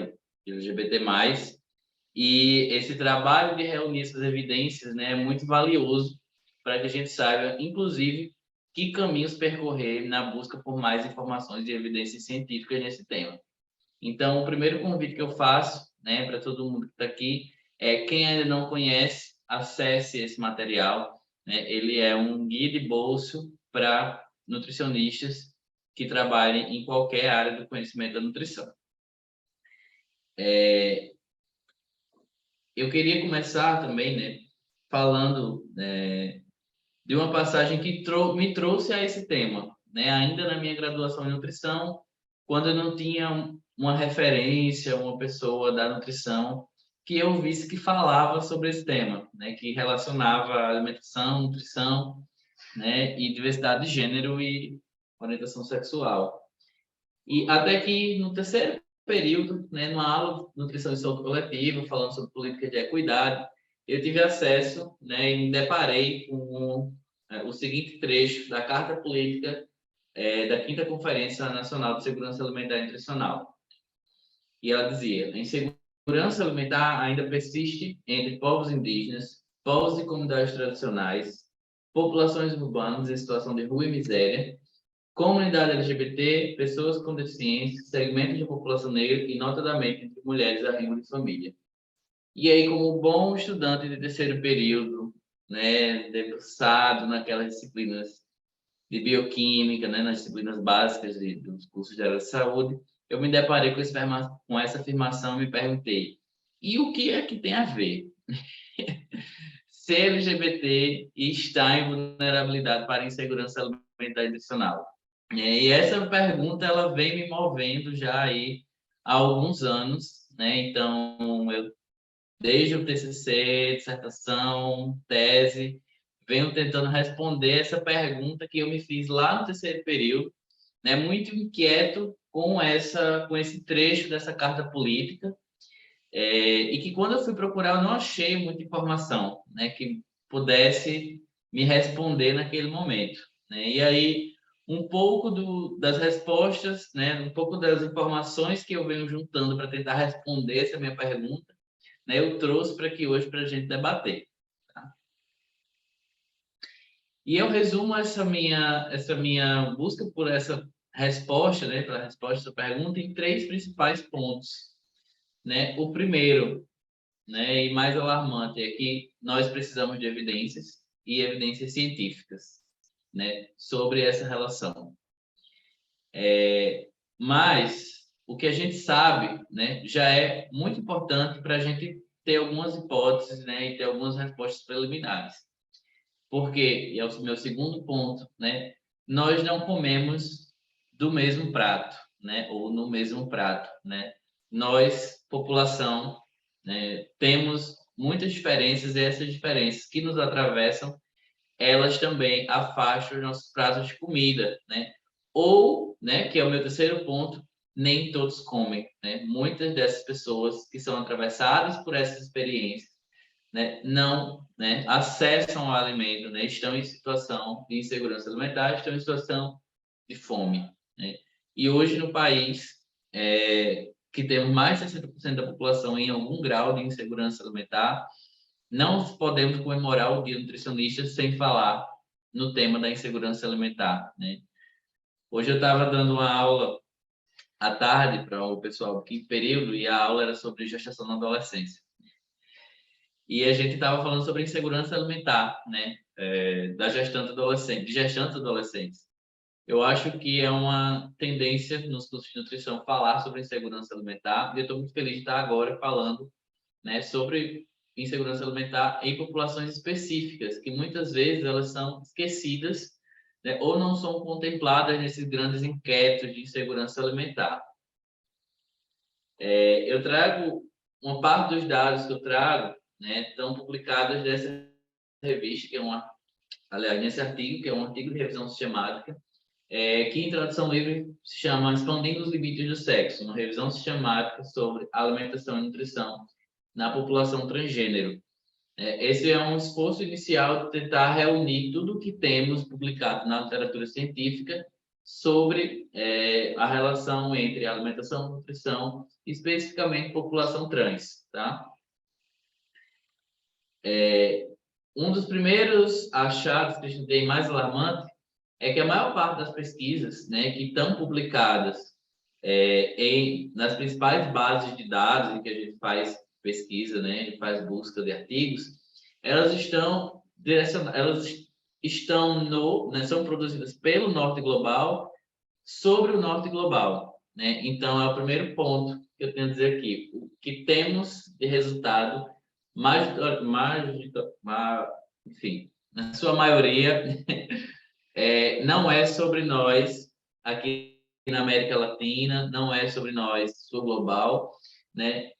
LGBT+, e esse trabalho de reunir essas evidências, né, é muito valioso para que a gente saiba, inclusive, que caminhos percorrer na busca por mais informações e evidências científicas nesse tema. Então, o primeiro convite que eu faço, né, para todo mundo que está aqui, é quem ainda não conhece, acesse esse material. Né? Ele é um guia de bolso para nutricionistas que trabalhem em qualquer área do conhecimento da nutrição. Eu queria começar também, né, falando de uma passagem que me trouxe a esse tema, né, ainda na minha graduação em nutrição, quando eu não tinha uma referência, uma pessoa da nutrição que eu visse que falava sobre esse tema, né, que relacionava alimentação, nutrição, né, e diversidade de gênero e orientação sexual. E até que no terceiro período, né, numa aula de nutrição e saúde coletiva, falando sobre política de equidade, eu tive acesso, né, e me deparei com o seguinte trecho da Carta Política da 5ª Conferência Nacional de Segurança Alimentar e Nutricional. E ela dizia: a insegurança alimentar ainda persiste entre povos indígenas, povos e comunidades tradicionais, populações urbanas em situação de rua e miséria, comunidade LGBT, pessoas com deficiência, segmentos de população negra e, notadamente, entre mulheres a rima de família. E aí, como bom estudante de terceiro período, né, debruçado naquelas disciplinas de bioquímica, né, nas disciplinas básicas dos cursos de área de saúde, eu me deparei com essa afirmação e me perguntei: e o que é que tem a ver ser LGBT e estar em vulnerabilidade para insegurança alimentar e nutricional? E essa pergunta ela vem me movendo já aí há alguns anos, né? Então, eu desde o TCC, dissertação, tese, venho tentando responder essa pergunta que eu me fiz lá no terceiro período, né? Muito inquieto com esse trecho dessa carta política, e que quando eu fui procurar eu não achei muita informação, né, que pudesse me responder naquele momento, né? E aí um pouco das respostas, né, um pouco das informações que eu venho juntando para tentar responder essa minha pergunta, né, eu trouxe para aqui hoje para a gente debater. Tá? E eu resumo essa minha busca por essa resposta, né, pela resposta dessa pergunta, em 3 principais pontos, né? O primeiro, né, e mais alarmante, é que nós precisamos de evidências e evidências científicas, né, sobre essa relação. Mas o que a gente sabe, né, já é muito importante para a gente ter algumas hipóteses, né, e ter algumas respostas preliminares. Porque, e é o meu segundo ponto, né, nós não comemos do mesmo prato, né, ou no mesmo prato, né? Nós, população, né, temos muitas diferenças e essas diferenças que nos atravessam, elas também afastam os nossos pratos de comida, né? Ou, né, que é o meu terceiro ponto, nem todos comem, né? Muitas dessas pessoas que são atravessadas por essas experiências, né, não, né, acessam o alimento, né, estão em situação de insegurança alimentar, estão em situação de fome, né? E hoje no país, que temos mais de 60% da população em algum grau de insegurança alimentar, não podemos comemorar o Dia Nutricionista sem falar no tema da insegurança alimentar, né? Hoje eu estava dando uma aula à tarde para o pessoal do quinto período e a aula era sobre gestação na adolescência. E a gente estava falando sobre insegurança alimentar, né? Da gestante adolescente, de gestantes adolescentes. Eu acho que é uma tendência nos cursos de nutrição falar sobre insegurança alimentar, e eu estou muito feliz de estar agora falando, né, sobre insegurança alimentar em populações específicas, que muitas vezes elas são esquecidas, né, ou não são contempladas nesses grandes inquéritos de insegurança alimentar. Eu trago uma parte dos dados que eu trago, né, estão publicadas nessa revista, que é aliás, nesse artigo, que é um artigo de revisão sistemática, que em tradução livre se chama Expandindo os Limites do Sexo, uma revisão sistemática sobre alimentação e nutrição na população transgênero. Esse é um esforço inicial de tentar reunir tudo o que temos publicado na literatura científica sobre a relação entre alimentação e nutrição, especificamente população trans, tá? Um dos primeiros achados que a gente tem mais alarmante é que a maior parte das pesquisas, né, que estão publicadas nas principais bases de dados em que a gente faz pesquisa, né, a gente faz busca de artigos, elas estão né, são produzidas pelo Norte Global sobre o Norte Global, né? Então é o primeiro ponto que eu tenho a dizer aqui. O que temos de resultado, enfim, na sua maioria, não é sobre nós aqui na América Latina, não é sobre nós, sul global, né?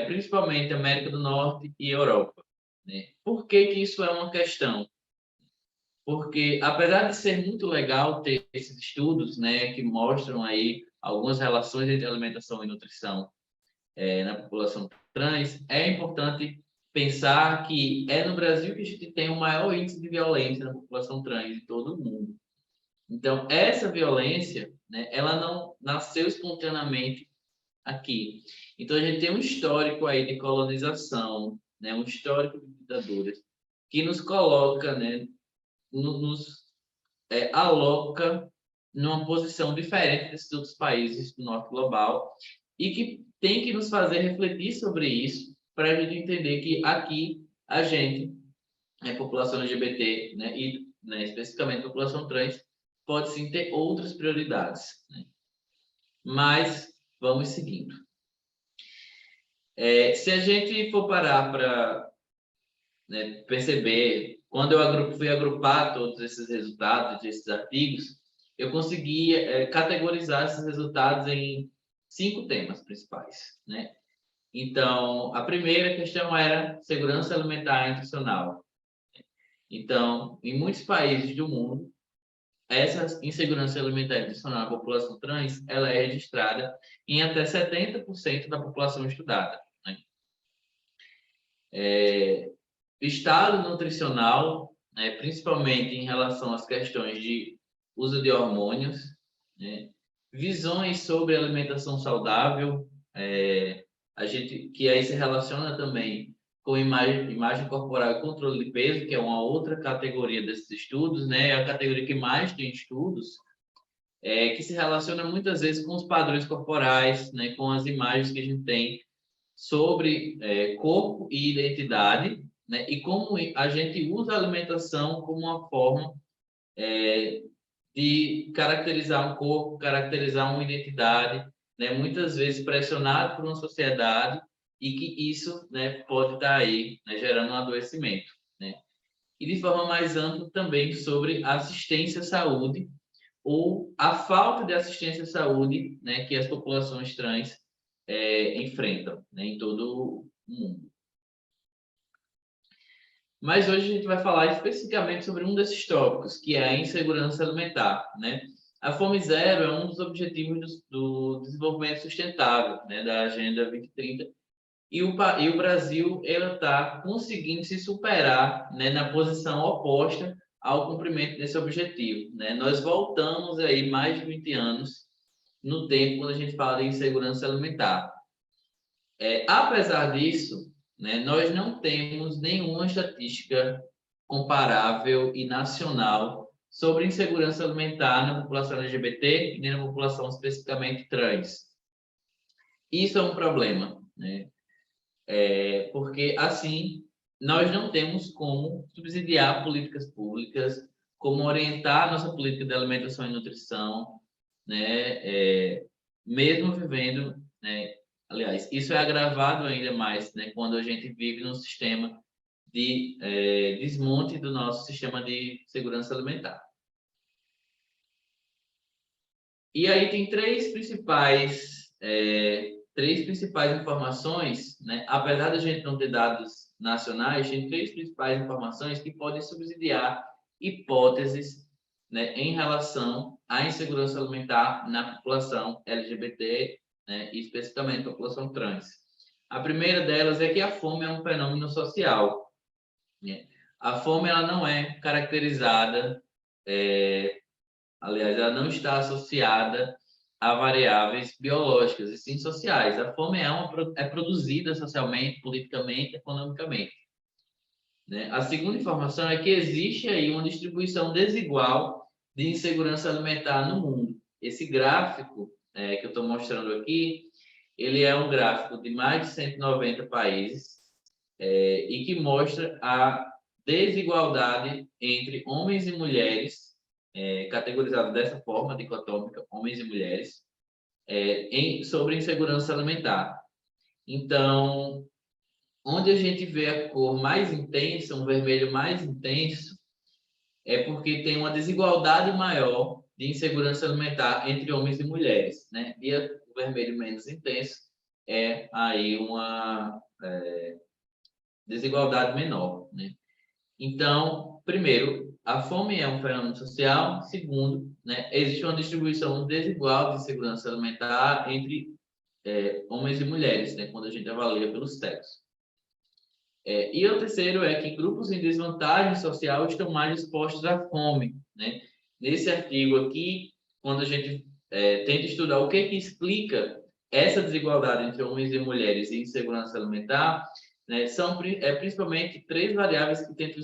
Principalmente América do Norte e Europa, né? Por que que isso é uma questão? porque apesar de ser muito legal ter esses estudos, né, que mostram aí algumas relações entre alimentação e nutrição na população trans, é importante pensar que é no Brasil que a gente tem o maior índice de violência na população trans de todo o mundo. Então, essa violência, né, ela não nasceu espontaneamente aqui. Então, a gente tem um histórico aí de colonização, né, um histórico de ditaduras, que nos coloca, né, nos aloca numa posição diferente desses outros países do norte global e que tem que nos fazer refletir sobre isso para a gente entender que aqui a gente, a população LGBT, né, e né, especificamente a população trans, pode sim ter outras prioridades. Né? Mas vamos seguindo. Se a gente for parar para perceber, quando eu fui agrupar todos esses resultados, esses artigos, eu consegui categorizar esses resultados em 5 temas principais. Né? Então, a primeira questão era segurança alimentar e nutricional. Então, em muitos países do mundo, essa insegurança alimentar e nutricional da população trans, ela é registrada em até 70% da população estudada. Né? Estado nutricional, né, principalmente em relação às questões de uso de hormônios, né, visões sobre alimentação saudável, a gente que aí se relaciona também com imagem corporal e controle de peso, que é uma outra categoria desses estudos, né, é a categoria que mais tem estudos, que se relaciona muitas vezes com os padrões corporais, né, com as imagens que a gente tem sobre corpo e identidade, né? E como a gente usa a alimentação como uma forma de caracterizar um corpo, caracterizar uma identidade, né? Muitas vezes pressionado por uma sociedade e que isso, né, pode estar aí, né, gerando um adoecimento. Né? E de forma mais ampla também sobre assistência à saúde ou a falta de assistência à saúde, né, que as populações trans enfrentam, né, em todo o mundo. Mas hoje a gente vai falar especificamente sobre um desses tópicos, que é a insegurança alimentar. Né? A Fome Zero é um dos objetivos do desenvolvimento sustentável, né, da Agenda 2030, e o Brasil está conseguindo se superar, né, na posição oposta ao cumprimento desse objetivo. Né? Nós voltamos aí mais de 20 anos no tempo quando a gente fala de insegurança alimentar. Apesar disso, né, nós não temos nenhuma estatística comparável e nacional sobre insegurança alimentar na população LGBT e nem na população especificamente trans. Isso é um problema, né? Porque, assim, nós não temos como subsidiar políticas públicas, como orientar nossa política de alimentação e nutrição, né? Mesmo vivendo, né? Aliás, isso é agravado ainda mais, né? Quando a gente vive num sistema de desmonte do nosso sistema de segurança alimentar. E aí tem três principais informações, né? Apesar da gente não ter dados nacionais, tem três principais informações que podem subsidiar hipóteses, né, em relação à insegurança alimentar na população LGBT, né, e especificamente a população trans. A primeira delas é que a fome é um fenômeno social. Né? A fome ela não é caracterizada, aliás, ela não está associada a variáveis biológicas e sim sociais. A fome é produzida socialmente, politicamente, economicamente. Né? A segunda informação é que existe aí uma distribuição desigual de insegurança alimentar no mundo. Esse gráfico que eu estou mostrando aqui, ele é um gráfico de mais de 190 países e que mostra a desigualdade entre homens e mulheres, categorizado dessa forma, dicotômica, homens e mulheres, sobre insegurança alimentar. Então, onde a gente vê a cor mais intensa, um vermelho mais intenso, é porque tem uma desigualdade maior de insegurança alimentar entre homens e mulheres, né? E o vermelho menos intenso é aí uma desigualdade menor, né? Então, primeiro, a fome é um fenômeno social. Segundo, né, existe uma distribuição desigual de segurança alimentar entre homens e mulheres, né, quando a gente avalia pelo sexo. E o terceiro é que grupos em desvantagem social estão mais expostos à fome, né? Nesse artigo aqui, quando a gente tenta estudar o que explica essa desigualdade entre homens e mulheres em segurança alimentar, né, são principalmente 3 variáveis que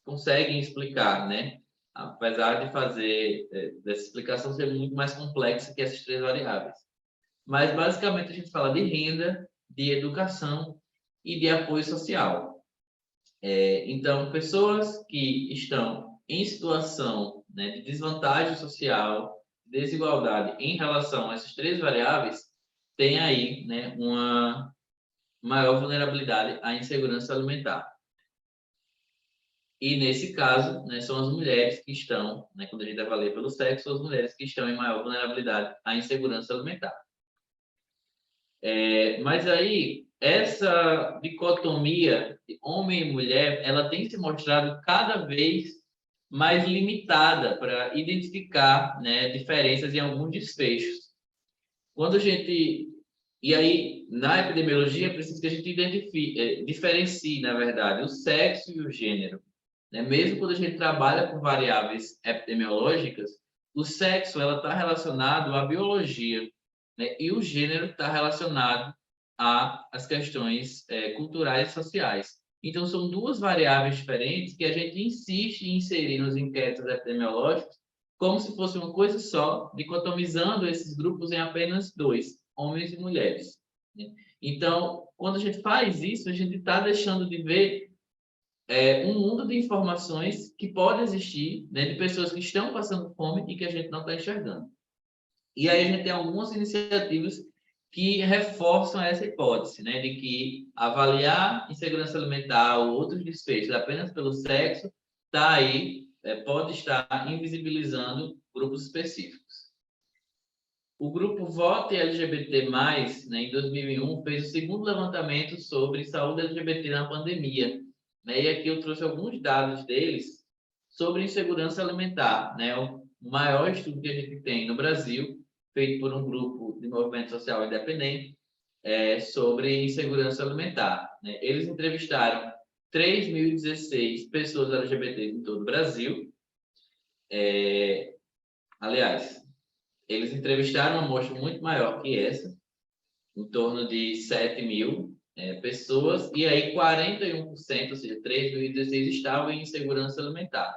conseguem explicar, né? Apesar de fazer dessa explicação ser muito mais complexa que essas 3 variáveis. Mas, basicamente, a gente fala de renda, de educação e de apoio social. Então, pessoas que estão em situação, né, de desvantagem social, desigualdade em relação a essas 3 variáveis, têm aí, né, uma maior vulnerabilidade à insegurança alimentar. E, nesse caso, né, são as mulheres que estão, né, quando a gente avalia pelo sexo, são as mulheres que estão em maior vulnerabilidade à insegurança alimentar. Mas aí, essa dicotomia de homem e mulher, ela tem se mostrado cada vez mais limitada para identificar, né, diferenças em alguns desfechos. Quando a gente... E aí, na epidemiologia, é preciso que a gente diferencie, na verdade, o sexo e o gênero. Né? Mesmo quando a gente trabalha com variáveis epidemiológicas, o sexo está relacionado à biologia, né? E o gênero está relacionado às questões culturais e sociais. Então, são 2 variáveis diferentes que a gente insiste em inserir nos inquéritos epidemiológicos como se fosse uma coisa só, dicotomizando esses grupos em apenas 2, homens e mulheres. Né? Então, quando a gente faz isso, a gente está deixando de ver um mundo de informações que pode existir, né, de pessoas que estão passando fome e que a gente não está enxergando. E aí a gente tem algumas iniciativas que reforçam essa hipótese, né, de que avaliar insegurança alimentar ou outros desfechos apenas pelo sexo está aí, pode estar invisibilizando grupos específicos. O grupo Vote LGBT+, né, em 2001, fez o segundo levantamento sobre saúde LGBT na pandemia. Né, e aqui eu trouxe alguns dados deles sobre insegurança alimentar. Né, o maior estudo que a gente tem no Brasil, feito por um grupo de movimento social independente, sobre insegurança alimentar. Né. Eles entrevistaram 3.016 pessoas LGBT em todo o Brasil. Aliás, eles entrevistaram uma amostra muito maior que essa, em torno de 7.000 pessoas, e aí 41%, ou seja, 3.016 estavam em insegurança alimentar.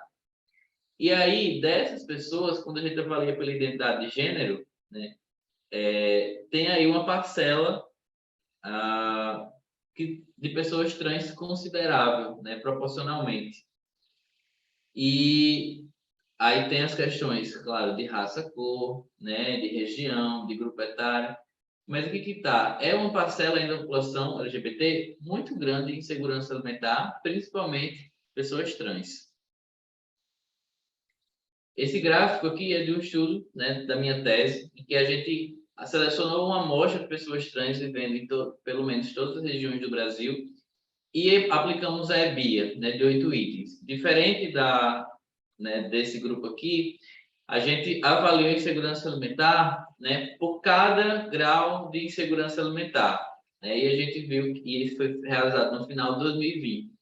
E aí, dessas pessoas, quando a gente avalia pela identidade de gênero, né, tem aí uma parcela de pessoas trans considerável, né, proporcionalmente. E aí tem as questões, claro, de raça, cor, né, de região, de grupo etário. Mas o que está? É uma parcela ainda da população LGBT muito grande em insegurança alimentar, principalmente pessoas trans. Esse gráfico aqui é de um estudo, né, da minha tese, em que a gente selecionou uma amostra de pessoas trans vivendo em pelo menos todas as regiões do Brasil e aplicamos a EBIA, né, de 8 itens. Diferente desse grupo aqui, a gente avaliou a insegurança alimentar, né, por cada grau de insegurança alimentar. Né, e a gente viu que isso foi realizado no final de 2020.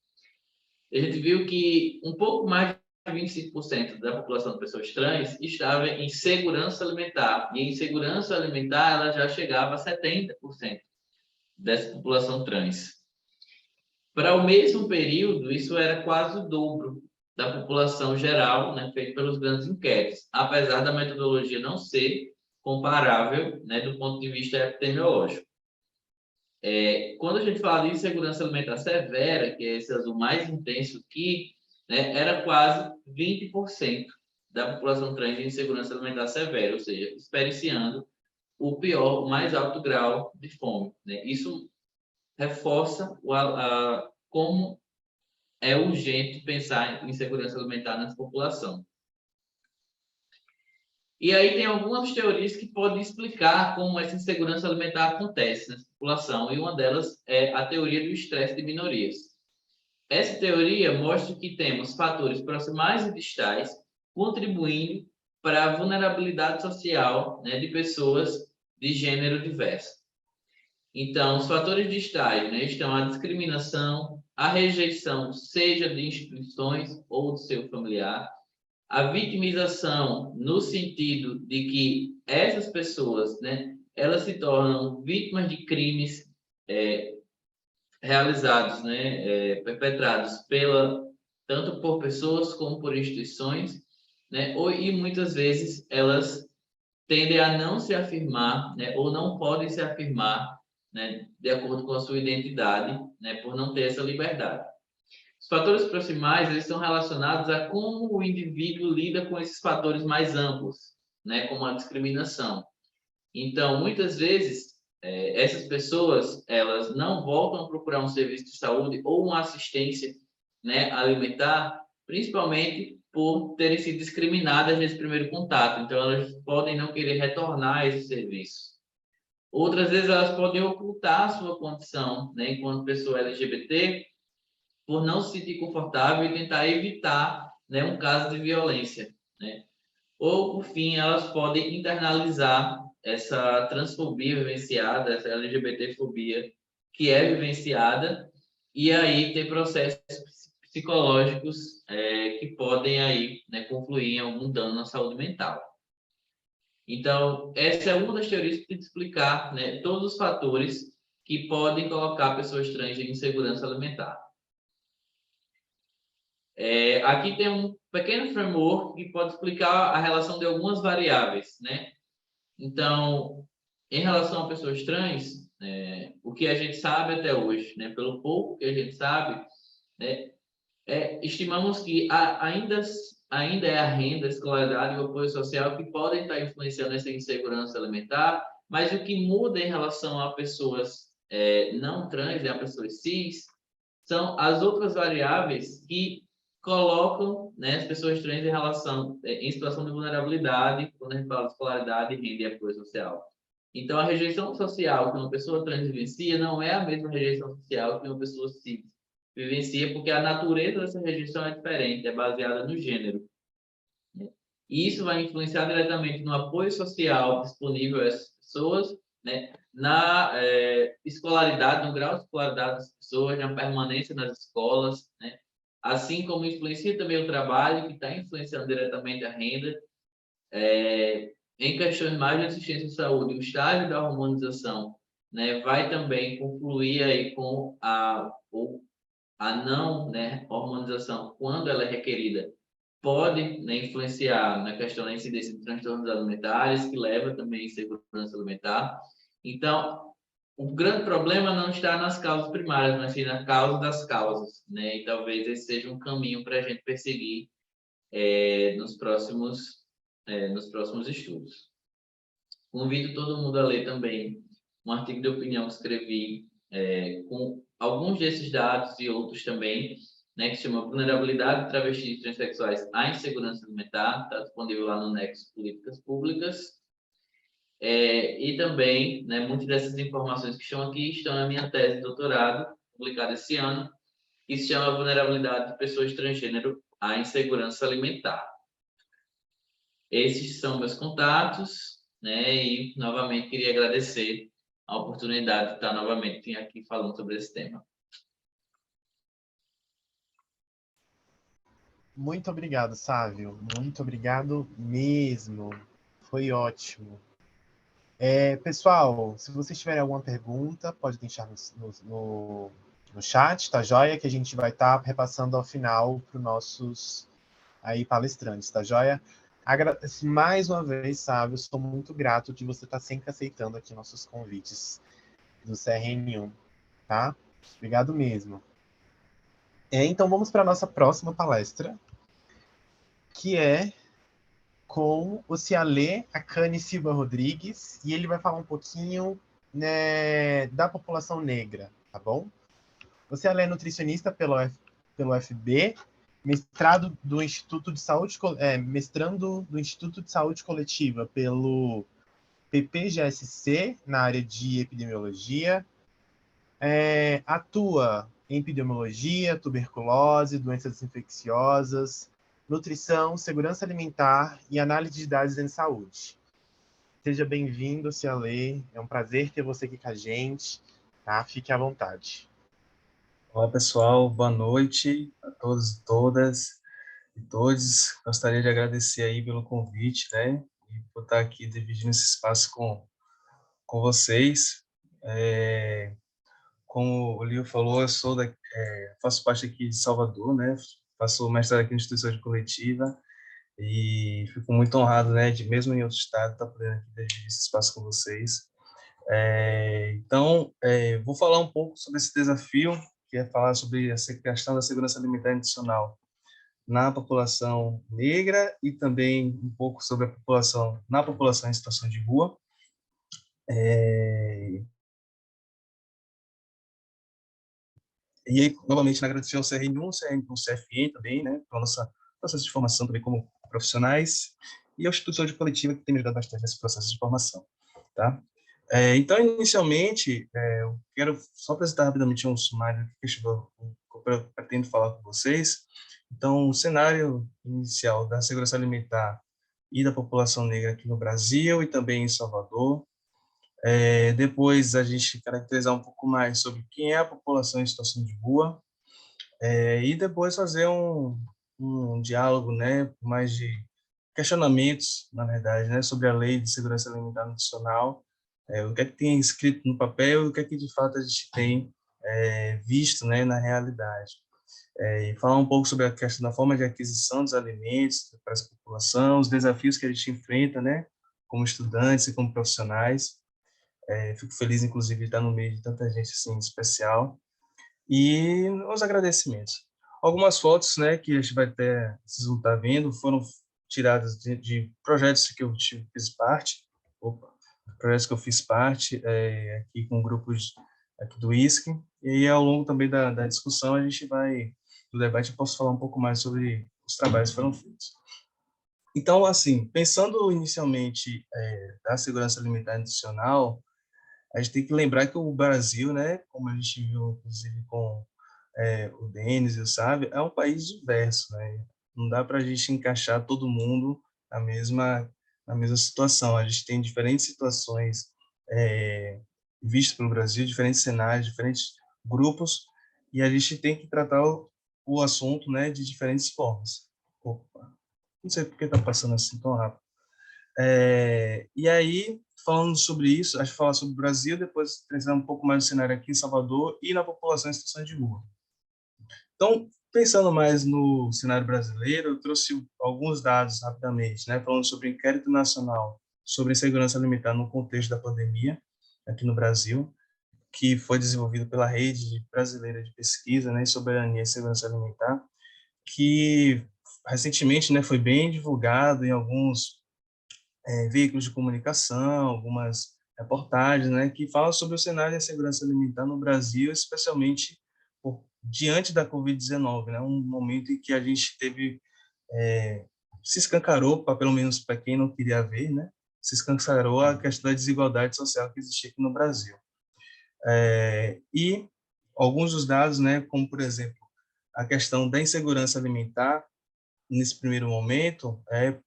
A gente viu que um pouco mais de 25% da população de pessoas trans estava em segurança alimentar. E em segurança alimentar, ela já chegava a 70% dessa população trans. Para o mesmo período, isso era quase o dobro da população geral, né, feito pelos grandes inquéritos, apesar da metodologia não ser comparável, né, do ponto de vista epidemiológico. Quando a gente fala de insegurança alimentar severa, que é esse azul mais intenso aqui, né, era quase 20% da população trans de insegurança alimentar severa, ou seja, experienciando o pior, o mais alto grau de fome. Né? Isso reforça como é urgente pensar em segurança alimentar nessa população. E aí tem algumas teorias que podem explicar como essa insegurança alimentar acontece nessa população, e uma delas é a teoria do estresse de minorias. essa teoria mostra que temos fatores proximais e distais contribuindo para a vulnerabilidade social, né, de pessoas de gênero diverso. Então, os fatores distais, né, estão a discriminação, a rejeição, seja de instituições ou do seu familiar, a vitimização no sentido de que essas pessoas, né, elas se tornam vítimas de crimes realizados, né, perpetrados tanto por pessoas como por instituições, né, e muitas vezes elas tendem a não se afirmar, né, ou não podem se afirmar, né, de acordo com a sua identidade, né, por não ter essa liberdade. Os fatores proximais, eles estão relacionados a como o indivíduo lida com esses fatores mais amplos, né, como a discriminação. Então, muitas vezes, essas pessoas, elas não voltam a procurar um serviço de saúde ou uma assistência, né, alimentar, principalmente por terem sido discriminadas nesse primeiro contato. Então, elas podem não querer retornar a esse serviço. Outras vezes, elas podem ocultar a sua condição, né, enquanto pessoa LGBT, por não se sentir confortável e tentar evitar, né, um caso de violência, né? Ou, por fim, elas podem internalizar essa transfobia vivenciada, essa LGBTfobia que é vivenciada, e aí ter processos psicológicos que podem aí, né, confluir em algum dano na saúde mental. Então, essa é uma das teorias que tenta explicar, né, todos os fatores que podem colocar pessoas trans em insegurança alimentar. Aqui tem um pequeno framework que pode explicar a relação de algumas variáveis, né? Então, em relação a pessoas trans, o que a gente sabe até hoje, né? Pelo pouco que a gente sabe, né? Estimamos que ainda é a renda, a escolaridade e o apoio social que podem estar influenciando essa insegurança alimentar, mas o que muda em relação a pessoas não trans, a pessoas cis, são as outras variáveis que colocam, né, as pessoas trans em situação de vulnerabilidade, quando a gente fala de escolaridade, renda e apoio social. Então, a rejeição social que uma pessoa trans vivencia não é a mesma rejeição social que uma pessoa cis vivencia, porque a natureza dessa rejeição é diferente, é baseada no gênero. Né? E isso vai influenciar diretamente no apoio social disponível a essas pessoas, né? Na escolaridade, no grau de escolaridade das pessoas, na permanência nas escolas, né? Assim como influencia também o trabalho, que está influenciando diretamente a renda. Em questões mais de assistência à saúde, o estágio da hormonização, né, vai também confluir aí com a não, né, hormonização, quando ela é requerida, pode, né, influenciar na questão da incidência de transtornos alimentares, que leva também à insegurança alimentar. Então, o grande problema não está nas causas primárias, mas sim na causa das causas, né? E talvez esse seja um caminho para a gente perseguir nos próximos estudos. Convido todo mundo a ler também um artigo de opinião que escrevi com alguns desses dados e outros também, né, que se chama Vulnerabilidade de Travestis e Transsexuais à Insegurança Alimentar, está disponível lá no Nexo Políticas Públicas. E também, né, muitas dessas informações que estão aqui estão na minha tese de doutorado, publicada esse ano, que se chama Vulnerabilidade de Pessoas Transgênero à Insegurança Alimentar. Esses são meus contatos, né, e novamente queria agradecer a oportunidade de estar novamente aqui falando sobre esse tema. Muito obrigado, Sávio. Muito obrigado mesmo. Foi ótimo. Pessoal, se vocês tiverem alguma pergunta, pode deixar no chat, tá joia? Que a gente vai estar repassando ao final para os nossos aí palestrantes, tá joia? Agradeço mais uma vez, Sávio. Sou muito grato de você estar sempre aceitando aqui nossos convites do CRN1, tá? Obrigado mesmo. Então vamos para a nossa próxima palestra, que é com o Cialê Akane Silva Rodrigues, e ele vai falar um pouquinho, né, da população negra, tá bom? O Cialê é nutricionista pelo UFB, mestrando do Instituto de Saúde Coletiva pelo PPGSC, na área de epidemiologia, atua epidemiologia, tuberculose, doenças infecciosas, nutrição, segurança alimentar e análise de dados em saúde. Seja bem-vindo, Cialê. É um prazer ter você aqui com a gente. Tá? Fique à vontade. Olá, pessoal. Boa noite a todos e todas e todos. Gostaria de agradecer aí pelo convite, né? E por estar aqui dividindo esse espaço com vocês. Como o Lio falou, eu faço parte aqui de Salvador, né? Faço mestrado aqui na instituição de coletiva e fico muito honrado, né? De mesmo em outro estado, estar podendo aqui dividir esse espaço com vocês. Então, vou falar um pouco sobre esse desafio, que é falar sobre essa questão da segurança alimentar nutricional na população negra e também um pouco sobre na população em situação de rua. E aí, novamente, agradecer ao CRN1, ao CFN também, né, pelo nosso processo de formação também como profissionais, e ao Instituto de Saúde Coletiva, que tem me ajudado bastante nesse processo de formação, tá? Então, inicialmente, eu quero só apresentar rapidamente um sumário que eu pretendo falar com vocês. Então, o cenário inicial da segurança alimentar e da população negra aqui no Brasil e também em Salvador. Depois, a gente caracterizar um pouco mais sobre quem é a população em situação de rua. E depois fazer um diálogo, né, mais de questionamentos, na verdade, né, sobre a Lei de Segurança Alimentar Nutricional, o que é que tem escrito no papel e o que é que de fato a gente tem visto, né, na realidade. E falar um pouco sobre a questão da forma de aquisição dos alimentos para essa população, os desafios que a gente enfrenta, né, como estudantes e como profissionais. Fico feliz, inclusive, de estar no meio de tanta gente assim especial. E os agradecimentos. Algumas fotos, né, que a gente vai ter, vocês vão estar vendo, foram tiradas de projetos que eu fiz parte. Projetos que eu fiz parte aqui com grupos aqui do ISC. E ao longo também da discussão, do debate, eu posso falar um pouco mais sobre os trabalhos que foram feitos. Então, assim, pensando inicialmente da segurança alimentar e nutricional, a gente tem que lembrar que o Brasil, né, como a gente viu, inclusive, com o Denis e o Sábio, é um país diverso, né? Não dá para a gente encaixar todo mundo na mesma situação. A gente tem diferentes situações vistas pelo Brasil, diferentes cenários, diferentes grupos, e a gente tem que tratar o assunto, né, de diferentes formas. Opa, não sei por que está passando assim tão rápido. E aí, falando sobre isso, acho que falar sobre o Brasil, depois pensar um pouco mais no cenário aqui em Salvador e na população em situação de rua. Então, pensando mais no cenário brasileiro, eu trouxe alguns dados rapidamente, né, falando sobre o Inquérito Nacional sobre Segurança Alimentar no contexto da pandemia aqui no Brasil, que foi desenvolvido pela Rede Brasileira de Pesquisa, né, em Soberania e Segurança Alimentar, que recentemente, né, foi bem divulgado em alguns veículos de comunicação, algumas reportagens, né, que falam sobre o cenário de segurança alimentar no Brasil, especialmente diante da Covid-19, né, um momento em que a gente teve, se escancarou, pelo menos para quem não queria ver, né, se escancarou a questão da desigualdade social que existia aqui no Brasil. E alguns dos dados, né, como, por exemplo, a questão da insegurança alimentar, nesse primeiro momento,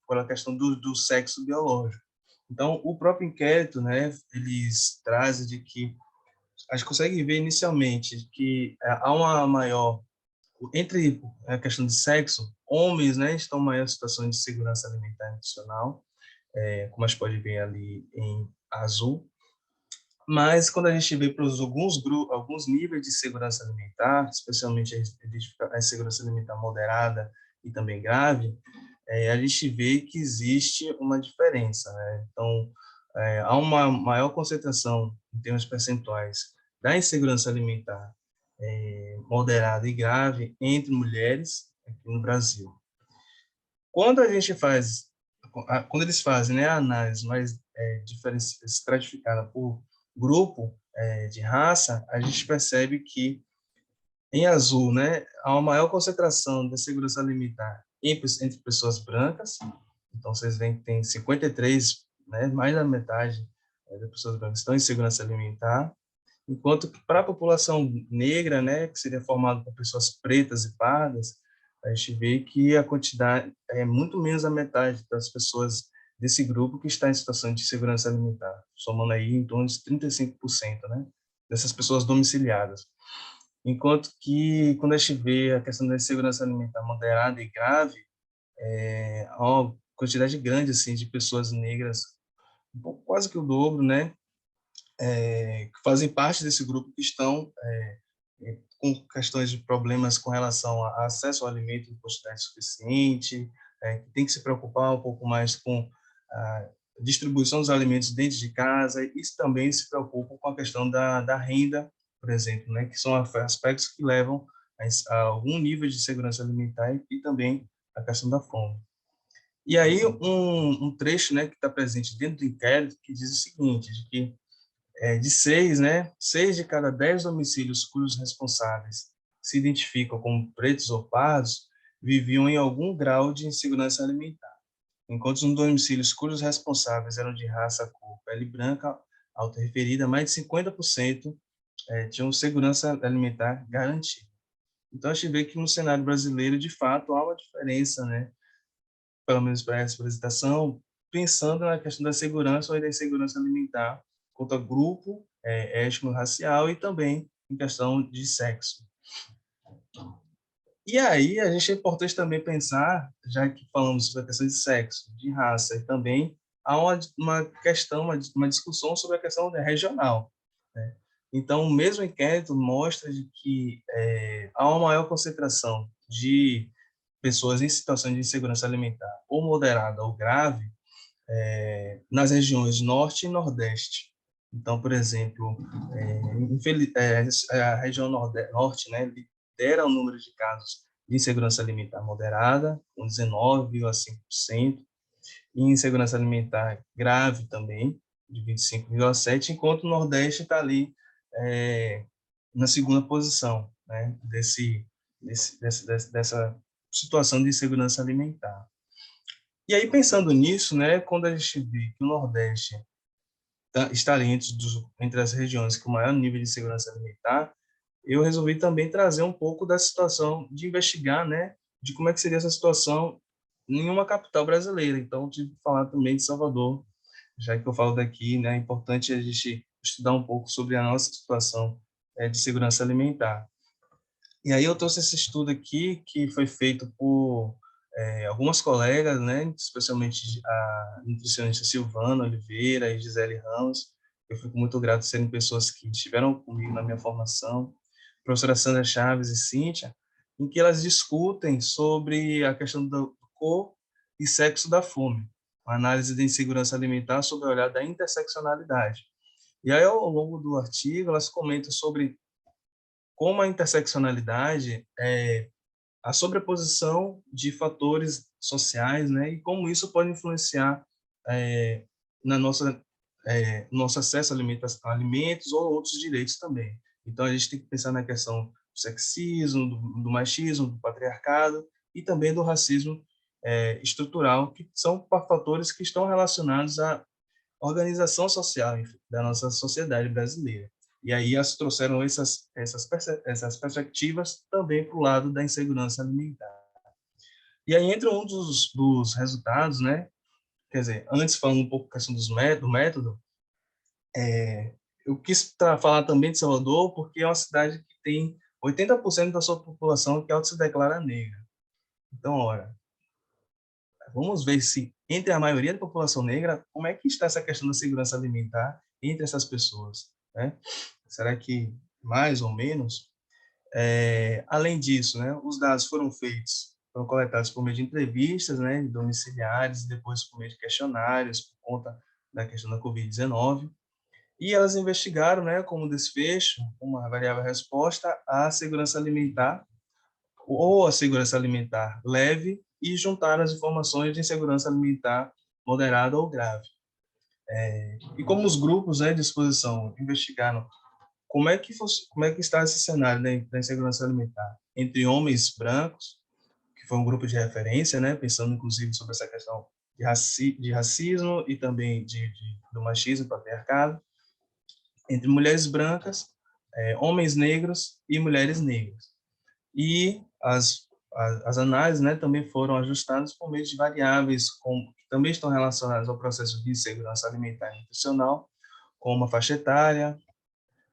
pela questão do sexo biológico. Então, o próprio inquérito, né, eles trazem de que a gente consegue ver inicialmente que há uma maior, entre a questão de sexo, homens, né, estão em maior situação de segurança alimentar e nutricional, como a gente pode ver ali em azul. Mas quando a gente vê para alguns níveis de segurança alimentar, especialmente a insegurança alimentar moderada e também grave, a gente vê que existe uma diferença, né? Então, há uma maior concentração, em termos percentuais, da insegurança alimentar moderada e grave entre mulheres aqui no Brasil. Quando eles fazem, né, a análise mais estratificada por grupo de raça, a gente percebe que em azul, né, há uma maior concentração de segurança alimentar entre pessoas brancas. Então, vocês veem que tem 53, né, mais da metade das pessoas brancas estão em segurança alimentar. enquanto que para a população negra, né, que seria formada por pessoas pretas e pardas, a gente vê que a quantidade é muito menos da metade das pessoas desse grupo que está em situação de insegurança alimentar, somando aí em torno de 35%, né, dessas pessoas domiciliadas. Enquanto que, quando a gente vê a questão da insegurança alimentar moderada e grave, há uma quantidade grande assim, de pessoas negras, um pouco, quase que o dobro, né, que fazem parte desse grupo que estão com questões de problemas com relação a acesso ao alimento em quantidade suficiente, que tem que se preocupar um pouco mais com a distribuição dos alimentos dentro de casa, e também se preocupa com a questão da renda, por exemplo, né, que são aspectos que levam a algum nível de segurança alimentar e também a questão da fome. E aí um trecho, né, que está presente dentro do inquérito que diz o seguinte, de que de 6, né, 6 de cada 10 domicílios cujos responsáveis se identificam como pretos ou pardos viviam em algum grau de insegurança alimentar, enquanto nos domicílios cujos responsáveis eram de raça, cor, pele branca, autorreferida, mais de 50% tinham segurança alimentar garantida. Então, a gente vê que no cenário brasileiro, de fato, há uma diferença, né, pelo menos para essa apresentação, pensando na questão da segurança ou da insegurança alimentar quanto a grupo étnico-racial e também em questão de sexo. E aí, a gente é importante também pensar, já que falamos sobre a questão de sexo, de raça, e também há uma questão, uma discussão sobre a questão regional, né? Então, o mesmo inquérito mostra de que há uma maior concentração de pessoas em situação de insegurança alimentar ou moderada ou grave nas regiões norte e nordeste. Então, por exemplo, a região norte, né, lidera o número de casos de insegurança alimentar moderada, com 19,5%, e insegurança alimentar grave também, de 25,7%, enquanto o nordeste está ali na segunda posição, né, dessa situação de insegurança alimentar. E aí, pensando nisso, né, quando a gente vê que o Nordeste está ali entre as regiões com maior nível de segurança alimentar, eu resolvi também trazer um pouco da situação de investigar, né, de como é que seria essa situação em uma capital brasileira. Então, tive que falar também de Salvador, já que eu falo daqui, né, é importante a gente estudar um pouco sobre a nossa situação de segurança alimentar. E aí eu trouxe esse estudo aqui, que foi feito por algumas colegas, né, especialmente a nutricionista Silvana Oliveira e Gisele Ramos. Eu fico muito grato de serem pessoas que estiveram comigo na minha formação, professora Sandra Chaves e Cíntia, em que elas discutem sobre a questão do cor e sexo da fome, uma análise de insegurança alimentar sob o olhar da interseccionalidade. E aí, ao longo do artigo, elas comentam sobre como a interseccionalidade é a sobreposição de fatores sociais, né, e como isso pode influenciar na nosso acesso a alimentos ou outros direitos também. Então, a gente tem que pensar na questão do sexismo, do machismo, do patriarcado e também do racismo estrutural, que são fatores que estão relacionados à organização social da nossa sociedade brasileira. E aí elas trouxeram essas perspectivas também para o lado da insegurança alimentar. E aí, entre um dos resultados, né, quer dizer, antes falando um pouco da questão do método, eu quis falar também de Salvador, porque é uma cidade que tem 80% da sua população que se declara negra. Então, ora, vamos ver se, entre a maioria da população negra, como é que está essa questão da segurança alimentar entre essas pessoas, né? Será que mais ou menos? Além disso, né, os dados foram coletados por meio de entrevistas, né, domiciliares, depois por meio de questionários, por conta da questão da Covid-19, e elas investigaram, né, como desfecho, uma variável resposta, a segurança alimentar ou a segurança alimentar leve e juntaram as informações de insegurança alimentar moderada ou grave. E como os grupos, né, de exposição investigaram como é que está esse cenário, né, da insegurança alimentar entre homens brancos, que foi um grupo de referência, né, pensando inclusive sobre essa questão de racismo e também do machismo e patriarcado, entre mulheres brancas homens negros e mulheres negras. E as análises, né, também foram ajustadas por meio de variáveis que também estão relacionadas ao processo de segurança alimentar e nutricional, como a faixa etária,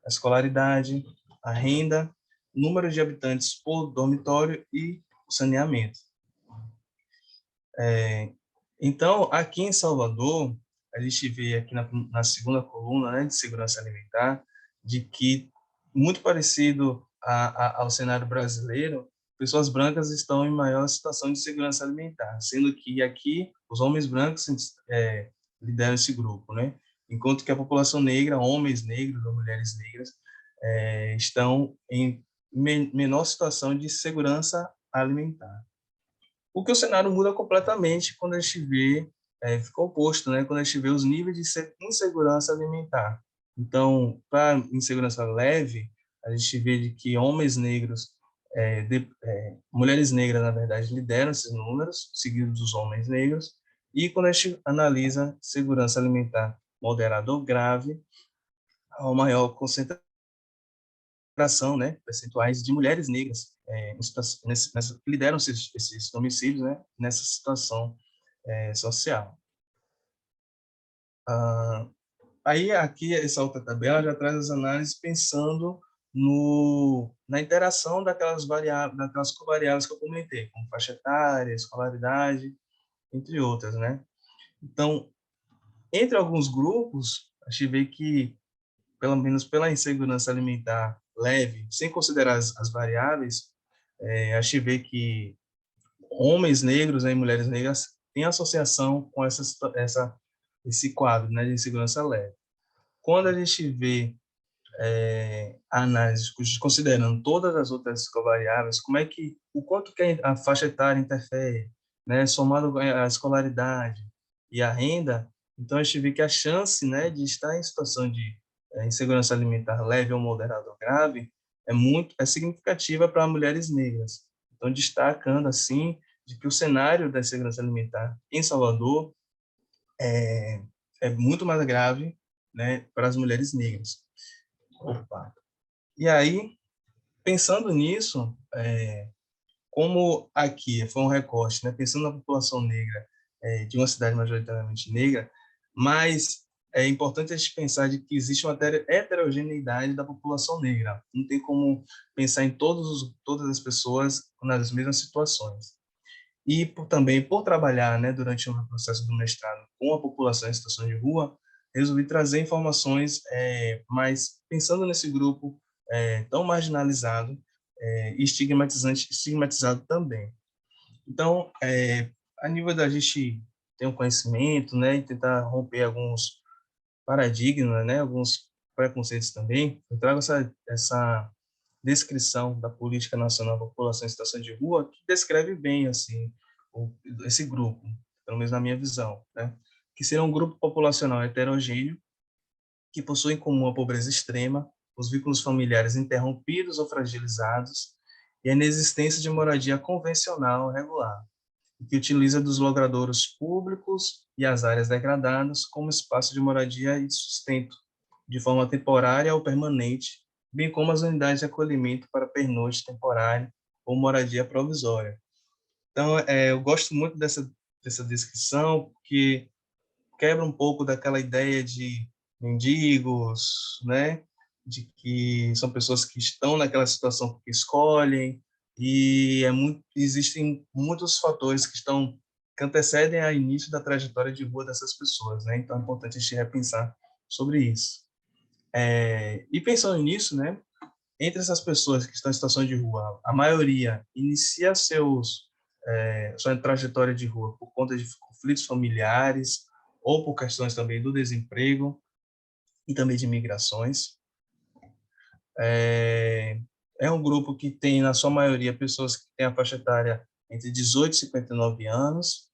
a escolaridade, a renda, número de habitantes por dormitório e o saneamento. Então, aqui em Salvador, a gente vê aqui na segunda coluna, né, de segurança alimentar, de que, muito parecido ao cenário brasileiro, pessoas brancas estão em maior situação de segurança alimentar, sendo que aqui os homens brancos lideram esse grupo, né? Enquanto que a população negra, homens negros ou mulheres negras, estão em menor situação de segurança alimentar. O que o cenário muda completamente quando a gente vê, fica oposto, né? Quando a gente vê os níveis de insegurança alimentar. Então, para insegurança leve, a gente vê de que homens negros, mulheres negras, na verdade, lideram esses números, seguidos dos homens negros. E quando a gente analisa segurança alimentar moderada ou grave, há uma maior concentração, né, percentuais de mulheres negras que lideram esses homicídios, né, nessa situação social. Aí aqui essa outra tabela já traz as análises pensando na interação daquelas covariáveis que eu comentei, como faixa etária, escolaridade, entre outras, né? Então, entre alguns grupos, a gente vê que, pelo menos pela insegurança alimentar leve, sem considerar as variáveis, a gente vê que homens negros, né, e mulheres negras têm associação com esse quadro, né, de insegurança leve. Quando a gente vê a análise considerando todas as outras covariáveis, o quanto que a faixa etária interfere, né, somado a escolaridade e a renda, então a gente vê que a chance, né, de estar em situação de insegurança alimentar leve ou moderada ou grave é significativa para mulheres negras. Então, destacando assim de que o cenário da insegurança alimentar em Salvador é muito mais grave, né, para as mulheres negras. Opa. E aí, pensando nisso, como aqui foi um recorte, né, pensando na população negra de uma cidade majoritariamente negra, mas é importante a gente pensar de que existe uma heterogeneidade da população negra. Não tem como pensar em todas as pessoas nas mesmas situações. E também por trabalhar, né, durante o processo do mestrado com a população em situação de rua, resolvi trazer informações mais pensando nesse grupo tão marginalizado e estigmatizado também. Então, a nível da gente ter um conhecimento, né, e tentar romper alguns paradigmas, né, alguns preconceitos também, eu trago essa descrição da Política Nacional da População em Situação de Rua, que descreve bem assim esse grupo, pelo menos na minha visão, né? Que será um grupo populacional heterogêneo que possui em comum a pobreza extrema, os vínculos familiares interrompidos ou fragilizados e a inexistência de moradia convencional regular, que utiliza dos logradouros públicos e as áreas degradadas como espaço de moradia e sustento, de forma temporária ou permanente, bem como as unidades de acolhimento para pernoite temporária ou moradia provisória. Então, eu gosto muito dessa descrição, porque quebra um pouco daquela ideia de mendigos, né? De que são pessoas que estão naquela situação porque escolhem, e existem muitos fatores que antecedem ao início da trajetória de rua dessas pessoas, né? Então é importante a gente repensar sobre isso. E pensando nisso, né? Entre essas pessoas que estão em situação de rua, a maioria inicia sua trajetória de rua por conta de conflitos familiares ou por questões também do desemprego e também de migrações. É um grupo que tem, na sua maioria, pessoas que têm a faixa etária entre 18 e 59 anos,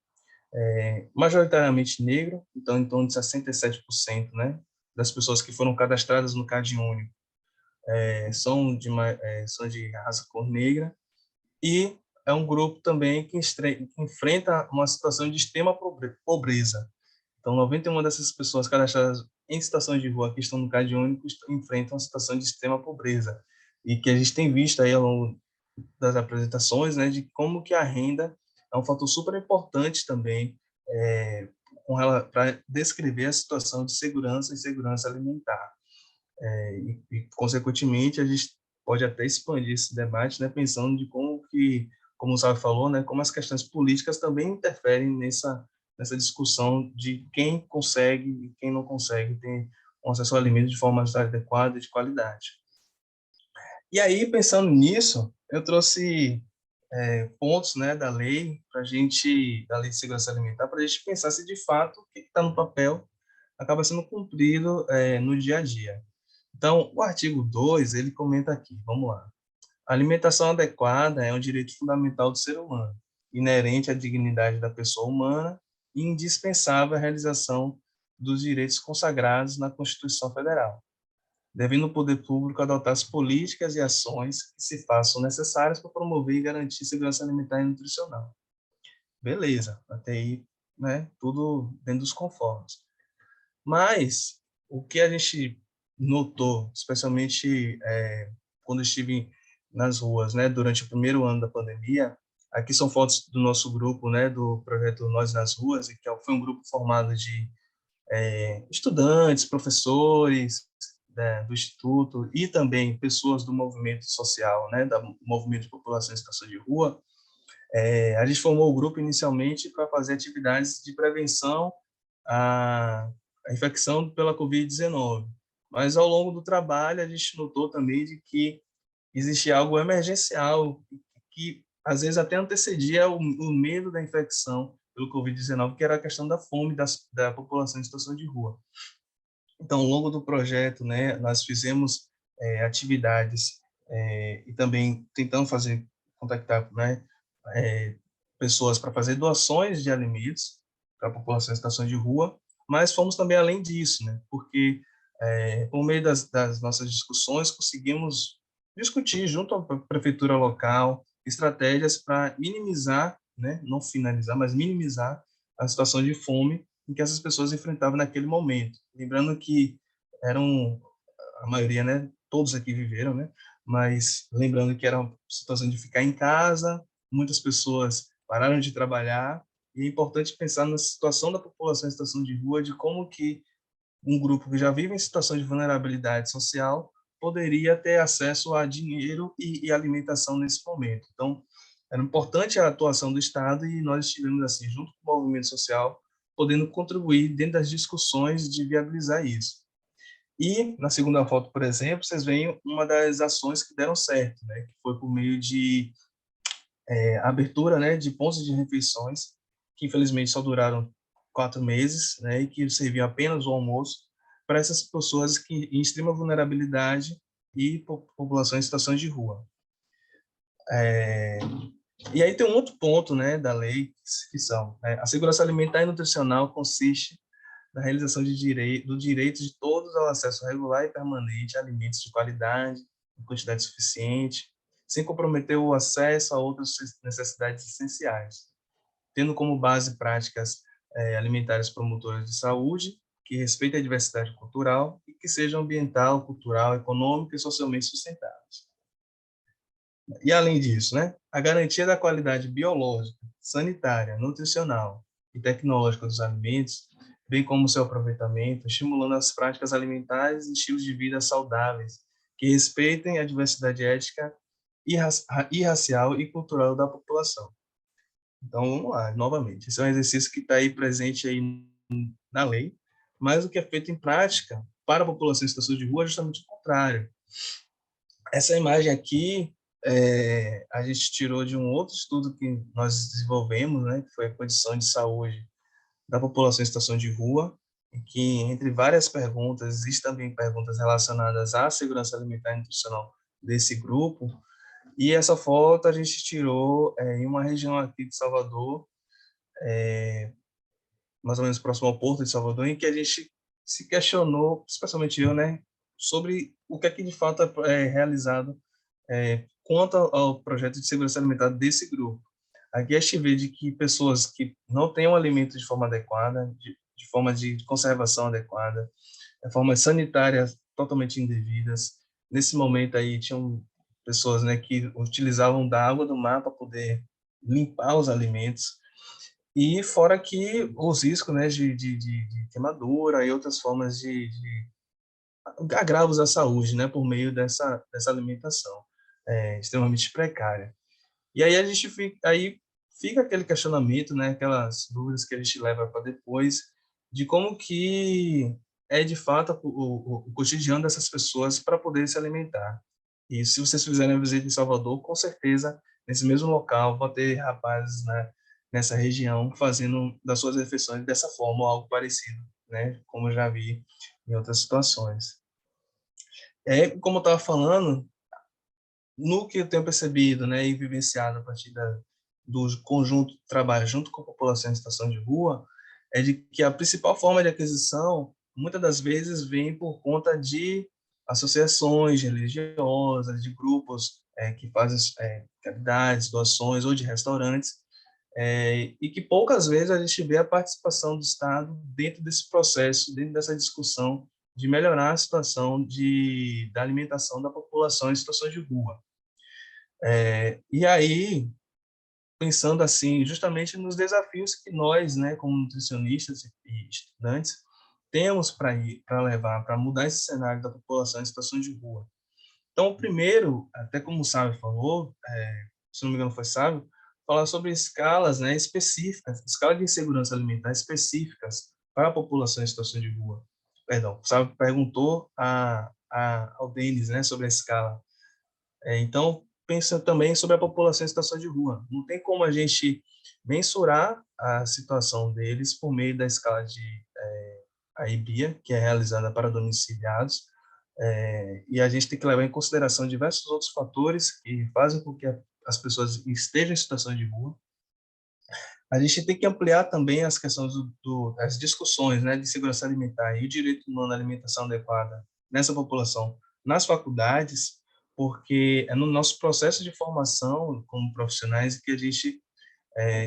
majoritariamente negro, então em torno de 67%, né, das pessoas que foram cadastradas no CadÚnico são de raça cor negra, e é um grupo também que enfrenta uma situação de extrema pobreza. Então, 91 dessas pessoas cadastradas em situação de rua que estão no Cade Único enfrentam uma situação de extrema pobreza. E que a gente tem visto aí ao longo das apresentações, né, de como que a renda é um fator super importante também para descrever a situação de segurança e segurança alimentar. Consequentemente, a gente pode até expandir esse debate, né, pensando de como que, como o Sábio falou, né, como as questões políticas também interferem nessa discussão de quem consegue e quem não consegue ter um acesso ao alimento de forma adequada e de qualidade. E aí, pensando nisso, eu trouxe pontos, né, da lei da lei de segurança alimentar, para a gente pensar se de fato o que está no papel acaba sendo cumprido no dia a dia. Então, o artigo 2, ele comenta aqui, vamos lá. A alimentação adequada é um direito fundamental do ser humano, inerente à dignidade da pessoa humana e indispensável à realização dos direitos consagrados na Constituição Federal, devendo o poder público adotar as políticas e ações que se façam necessárias para promover e garantir segurança alimentar e nutricional. Beleza, até aí, né, tudo dentro dos conformes. Mas o que a gente notou, especialmente quando estive nas ruas, né, durante o primeiro ano da pandemia, aqui são fotos do nosso grupo, né, do projeto Nós nas Ruas, que foi um grupo formado de estudantes, professores, né, do Instituto e também pessoas do movimento social, né, do movimento de população em situação de rua. A gente formou o grupo inicialmente para fazer atividades de prevenção à infecção pela Covid-19. Mas, ao longo do trabalho, a gente notou também de que existia algo emergencial, que às vezes até antecedia o medo da infecção pelo Covid-19, que era a questão da fome da população em situação de rua. Então, ao longo do projeto, né, nós fizemos atividades e também tentamos contactar, né, pessoas para fazer doações de alimentos para a população em situação de rua, mas fomos também além disso, né, porque por meio das nossas discussões conseguimos discutir junto à prefeitura local estratégias para minimizar, né, não finalizar, mas minimizar a situação de fome em que essas pessoas enfrentavam naquele momento. Lembrando que a maioria, né, todos aqui viveram, né, mas lembrando que era uma situação de ficar em casa, muitas pessoas pararam de trabalhar, e é importante pensar na situação da população em situação de rua, de como que um grupo que já vive em situação de vulnerabilidade social poderia ter acesso a dinheiro e alimentação nesse momento. Então, era importante a atuação do Estado e nós estivemos, assim, junto com o movimento social, podendo contribuir dentro das discussões de viabilizar isso. E, na segunda foto, por exemplo, vocês veem uma das ações que deram certo, né, que foi por meio de abertura, né, de pontos de refeições, que infelizmente só duraram 4 meses, né, e que serviam apenas o almoço para essas pessoas que em extrema vulnerabilidade e população em situação de rua. E aí tem um outro ponto, né, da lei, que são a segurança alimentar e nutricional consiste na realização do direito de todos ao acesso regular e permanente a alimentos de qualidade, em quantidade suficiente, sem comprometer o acesso a outras necessidades essenciais, tendo como base práticas alimentares promotoras de saúde, que respeitem a diversidade cultural e que sejam ambiental, cultural, econômica e socialmente sustentáveis. E, além disso, né, a garantia da qualidade biológica, sanitária, nutricional e tecnológica dos alimentos, bem como seu aproveitamento, estimulando as práticas alimentares e estilos de vida saudáveis, que respeitem a diversidade étnica e racial e cultural da população. Então, vamos lá, novamente. Esse é um exercício que está aí presente aí na lei, mas o que é feito em prática para a população em situação de rua é justamente o contrário. Essa imagem aqui, a gente tirou de um outro estudo que nós desenvolvemos, né, que foi a condição de saúde da população em situação de rua, em que, entre várias perguntas, existem também perguntas relacionadas à segurança alimentar e nutricional desse grupo, e essa foto a gente tirou em uma região aqui de Salvador, mais ou menos próximo ao Porto de Salvador, em que a gente se questionou, especialmente eu, né, sobre o que é que de fato é realizado quanto ao projeto de segurança alimentar desse grupo. Aqui a gente vê de que pessoas que não têm um alimento de forma adequada, de forma de conservação adequada, formas sanitárias totalmente indevidas. Nesse momento aí, tinham pessoas, né, que utilizavam da água do mar para poder limpar os alimentos. E fora que os riscos, né, de queimadura e outras formas de agravos à saúde, né, por meio dessa alimentação extremamente precária. E aí aí fica aquele questionamento, né, aquelas dúvidas que a gente leva para depois, de como que é de fato o cotidiano dessas pessoas para poder se alimentar. E se vocês fizerem a visita em Salvador, com certeza nesse mesmo local vão ter rapazes, né, nessa região fazendo das suas refeições dessa forma ou algo parecido, né, como eu já vi em outras situações. Como eu estava falando, no que eu tenho percebido, né, e vivenciado a partir do conjunto de trabalho junto com a população em situação de rua, é de que a principal forma de aquisição, muitas das vezes, vem por conta de associações religiosas, de grupos que fazem caridades, doações ou de restaurantes, e que poucas vezes a gente vê a participação do Estado dentro desse processo, dentro dessa discussão de melhorar a situação da alimentação da população em situação de rua. E aí, pensando assim, justamente nos desafios que nós, né, como nutricionistas e estudantes, temos para levar, para mudar esse cenário da população em situação de rua. Então, o primeiro, até como o Sábio falou, se não me engano foi Sábio, falar sobre escalas, né, específicas, escalas de insegurança alimentar específicas para a população em situação de rua. Perdão, o Sábio perguntou ao Denis, né, sobre a escala. Então, pensa também sobre a população em situação de rua. Não tem como a gente mensurar a situação deles por meio da escala de AIBIA, que é realizada para domiciliados, e a gente tem que levar em consideração diversos outros fatores que fazem com que as pessoas estejam em situação de rua. A gente tem que ampliar também as questões das discussões, né, de segurança alimentar e o direito humano à alimentação adequada nessa população nas faculdades, porque é no nosso processo de formação como profissionais que a gente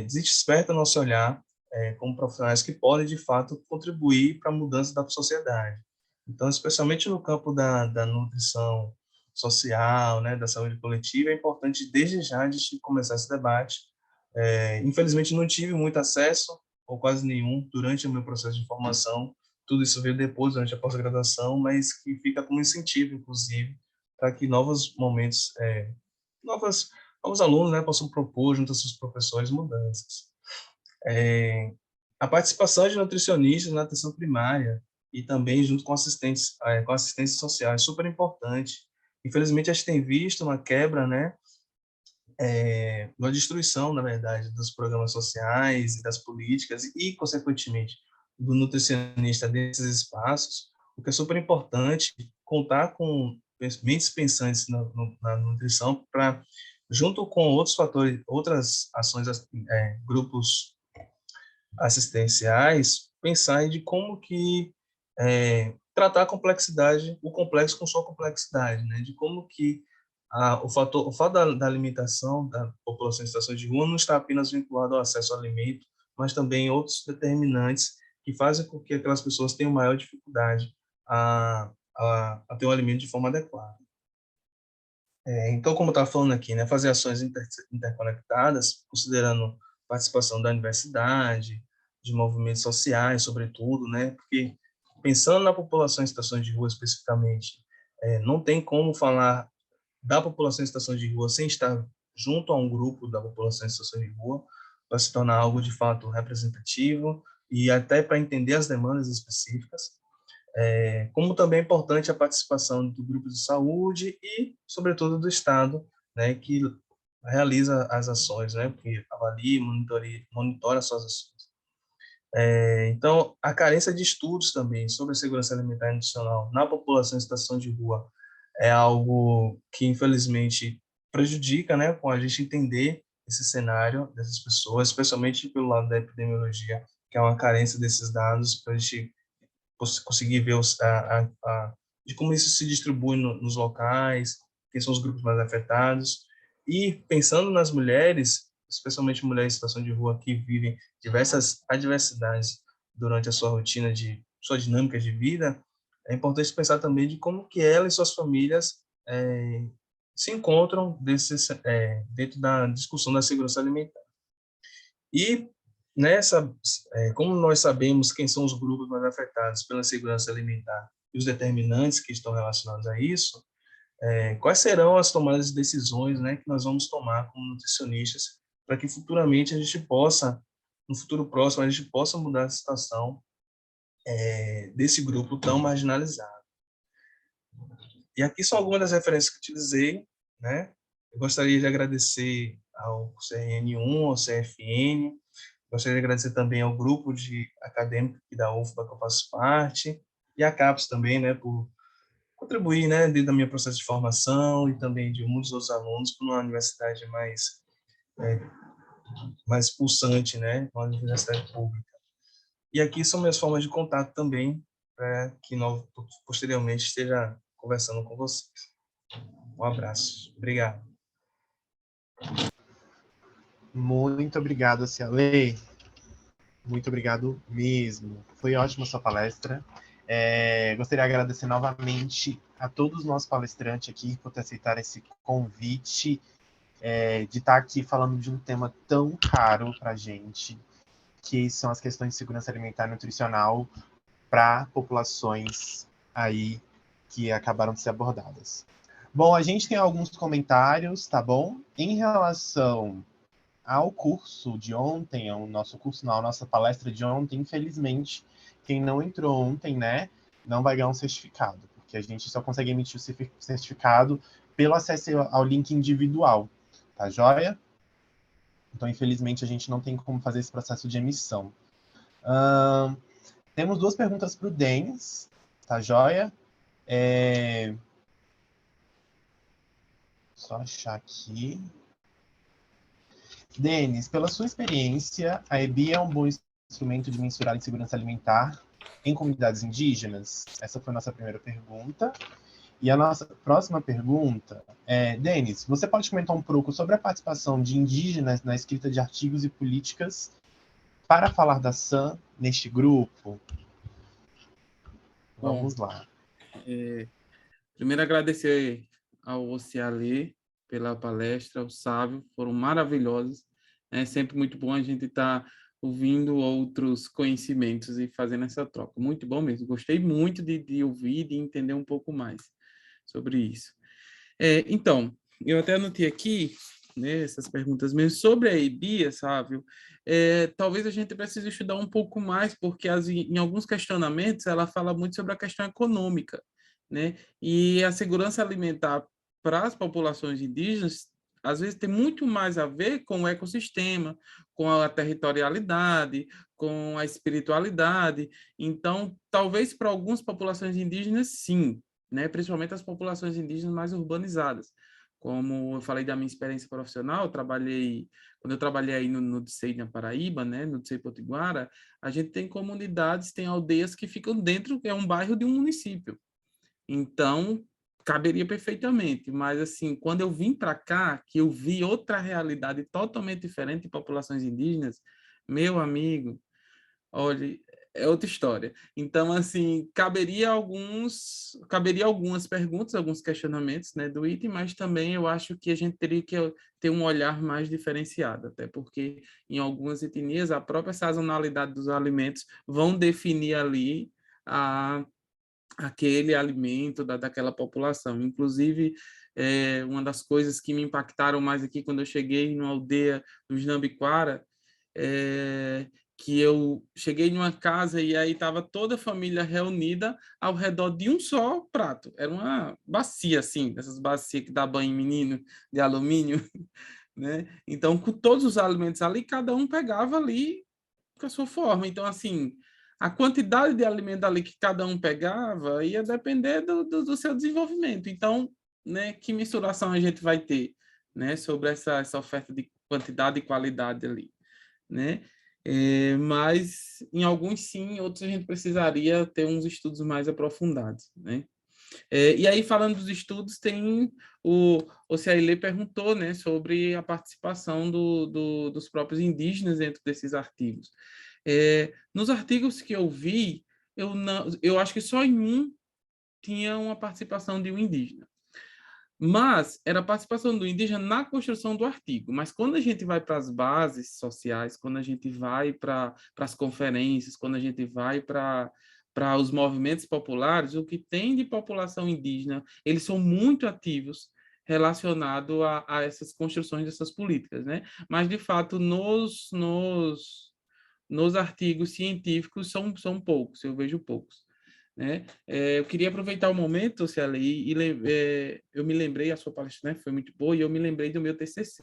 desperta o nosso olhar como profissionais que podem, de fato, contribuir para a mudança da sociedade. Então, especialmente no campo da nutrição social, né, da saúde coletiva, é importante, desde já, a gente começar esse debate. Infelizmente, não tive muito acesso, ou quase nenhum, durante o meu processo de formação. Tudo isso veio depois, durante a pós-graduação, mas que fica como incentivo, inclusive, para que novos momentos, novos alunos, né, possam propor, junto aos seus professores, mudanças. A participação de nutricionistas na atenção primária e também junto com assistentes, com assistência social é super importante. Infelizmente, a gente tem visto uma quebra, né, uma destruição, na verdade, dos programas sociais e das políticas e, consequentemente, do nutricionista desses espaços, o que é super importante contar com mentes pensantes na nutrição para, junto com outros fatores, outras ações, grupos assistenciais, pensar de como que tratar a complexidade, o complexo com sua complexidade, né? De como que o fato da alimentação da população em situação de rua não está apenas vinculado ao acesso ao alimento, mas também outros determinantes que fazem com que aquelas pessoas tenham maior dificuldade a ter o alimento de forma adequada. Então, como eu estava falando aqui, né, fazer ações interconectadas, considerando participação da universidade, de movimentos sociais, sobretudo, né, porque pensando na população em situação de rua especificamente, não tem como falar da população em situação de rua sem estar junto a um grupo da população em situação de rua, para se tornar algo de fato representativo e até para entender as demandas específicas. Como também é importante a participação do grupo de saúde e, sobretudo, do Estado, né, que realiza as ações, né, que avalia e monitora suas ações. Então, a carência de estudos também sobre a segurança alimentar e nutricional na população em situação de rua é algo que, infelizmente, prejudica, né, com a gente entender esse cenário dessas pessoas, especialmente pelo lado da epidemiologia, que é uma carência desses dados para a gente conseguir ver de como isso se distribui nos locais, quem são os grupos mais afetados. E pensando nas mulheres, especialmente mulheres em situação de rua que vivem diversas adversidades durante a sua rotina sua dinâmica de vida, é importante pensar também de como que ela e suas famílias se encontram dentro da discussão da segurança alimentar. E como nós sabemos quem são os grupos mais afetados pela segurança alimentar e os determinantes que estão relacionados a isso, quais serão as tomadas de decisões, né, que nós vamos tomar como nutricionistas para que futuramente a gente possa, no futuro próximo, a gente possa mudar a situação desse grupo tão marginalizado. E aqui são algumas das referências que eu utilizei, né? Eu gostaria de agradecer ao CRN1, ao CFN, gostaria de agradecer também ao grupo de acadêmico da UFBA que eu faço parte, e a CAPES também, né, por contribuir, né, dentro da minha processo de formação e também de muitos outros alunos para uma universidade mais pulsante, né, uma universidade pública. E aqui são minhas formas de contato também, para que nós posteriormente esteja conversando com vocês. Um abraço. Obrigado. Muito obrigado, Cialei. Muito obrigado mesmo. Foi ótima a sua palestra. Gostaria de agradecer novamente a todos os nossos palestrantes aqui por ter aceitado esse convite de estar aqui falando de um tema tão caro para a gente, que são as questões de segurança alimentar e nutricional para populações aí que acabaram de ser abordadas. Bom, a gente tem alguns comentários, tá bom? Em relação ao curso de ontem, ao nosso curso, não, a nossa palestra de ontem, infelizmente, quem não entrou ontem, né, não vai ganhar um certificado, porque a gente só consegue emitir o certificado pelo acesso ao link individual, tá joia? Então, infelizmente, a gente não tem como fazer esse processo de emissão. Temos duas perguntas para o Denis, tá joia? Só achar aqui. Denis, pela sua experiência, a EBI é um bom instrumento de mensurar a insegurança alimentar em comunidades indígenas? Essa foi a nossa primeira pergunta. E a nossa próxima pergunta é, Denis, você pode comentar um pouco sobre a participação de indígenas na escrita de artigos e políticas para falar da SAM neste grupo? Vamos lá. Primeiro, agradecer ao Ocialê pela palestra, ao Sávio, foram maravilhosos. É sempre muito bom a gente estar ouvindo outros conhecimentos e fazendo essa troca. Muito bom mesmo. Gostei muito de ouvir e de entender um pouco mais sobre isso. Então, eu até anotei aqui, né, essas perguntas mesmo sobre a EBI, Sávio. Talvez a gente precise estudar um pouco mais, porque em alguns questionamentos ela fala muito sobre a questão econômica, né? E a segurança alimentar para as populações indígenas, às vezes tem muito mais a ver com o ecossistema, com a territorialidade, com a espiritualidade. Então, talvez para algumas populações indígenas, sim, né? Principalmente as populações indígenas mais urbanizadas. Como eu falei da minha experiência profissional, quando eu trabalhei aí no DCEI na Paraíba, né, no DCEI Potiguara, a gente tem comunidades, tem aldeias que ficam dentro, é um bairro de um município. Então, caberia perfeitamente, mas assim, quando eu vim para cá, que eu vi outra realidade totalmente diferente de populações indígenas, meu amigo, olha, é outra história. Então, assim, caberia algumas perguntas, alguns questionamentos, né, do item, mas também eu acho que a gente teria que ter um olhar mais diferenciado, até porque em algumas etnias a própria sazonalidade dos alimentos vão definir ali aquele alimento daquela população. Inclusive, uma das coisas que me impactaram mais aqui quando eu cheguei numa aldeia dos Nambiquara, que eu cheguei em uma casa e aí estava toda a família reunida ao redor de um só prato. Era uma bacia, assim, dessas bacias que dá banho em menino, de alumínio, né? Então, com todos os alimentos ali, cada um pegava ali com a sua forma. Então, assim, a quantidade de alimento ali que cada um pegava ia depender do seu desenvolvimento. Então, né, que misturação a gente vai ter, né, sobre essa oferta de quantidade e qualidade ali, né? Mas em alguns sim, em outros a gente precisaria ter uns estudos mais aprofundados, né? E aí, falando dos estudos, tem o Ciailê perguntou, né, sobre a participação dos próprios indígenas dentro desses artigos. Nos artigos que eu vi, eu acho que só em um tinha uma participação de um indígena. Mas era a participação do indígena na construção do artigo. Mas quando a gente vai para as bases sociais, quando a gente vai para as conferências, quando a gente vai para os movimentos populares, o que tem de população indígena, eles são muito ativos relacionado a essas construções dessas políticas, né? Mas, de fato, nos artigos científicos são poucos, eu vejo poucos. Né? Eu queria aproveitar o momento, Ciali, eu me lembrei, a sua palestra, né, foi muito boa, e eu me lembrei do meu TCC.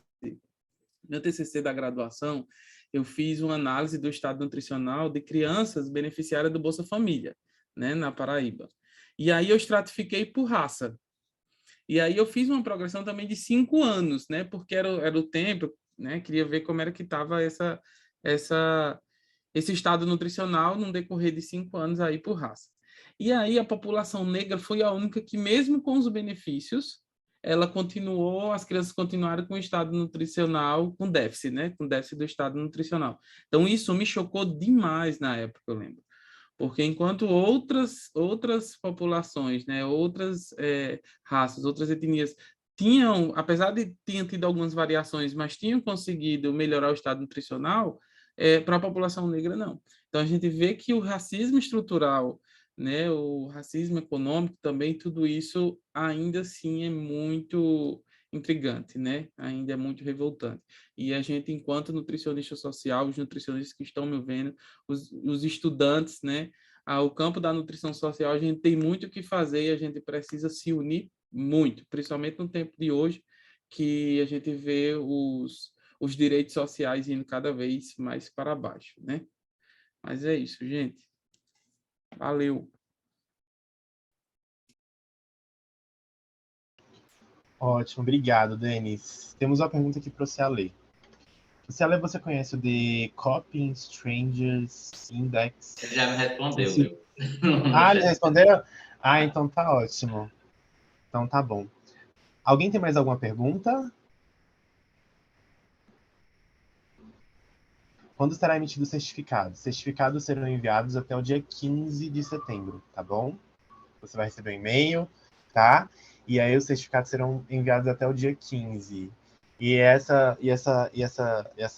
Meu TCC da graduação, eu fiz uma análise do estado nutricional de crianças beneficiárias do Bolsa Família, né, na Paraíba. E aí eu estratifiquei por raça. E aí eu fiz uma progressão também de 5 anos, né, porque era o tempo, né, queria ver como era que estava esse estado nutricional num decorrer de 5 anos aí por raça. E aí a população negra foi a única que, mesmo com os benefícios, as crianças continuaram com o estado nutricional, com déficit, né? Com déficit do estado nutricional. Então, isso me chocou demais na época, eu lembro. Porque enquanto outras populações, né? Outras raças, outras etnias tinham, apesar de tinham tido algumas variações, mas tinham conseguido melhorar o estado nutricional, para a população negra, não. Então, a gente vê que o racismo estrutural, né, o racismo econômico também, tudo isso ainda assim é muito intrigante, né? Ainda é muito revoltante. E a gente, enquanto nutricionista social, os nutricionistas que estão me vendo, os estudantes, né, ao campo da nutrição social, a gente tem muito o que fazer e a gente precisa se unir muito, principalmente no tempo de hoje, que a gente vê os direitos sociais indo cada vez mais para baixo, né? Mas é isso, gente. Valeu. Ótimo, obrigado, Denis. Temos uma pergunta aqui para o Cialê. Cialê, você conhece o The Coping Strangers Index? Ele já me respondeu, viu? Ele respondeu? Então tá ótimo. Então tá bom. Alguém tem mais alguma pergunta? Quando será emitido o certificado? Certificados serão enviados até o dia 15 de setembro, tá bom? Você vai receber um e-mail, tá? E aí os certificados serão enviados até o dia 15. E essa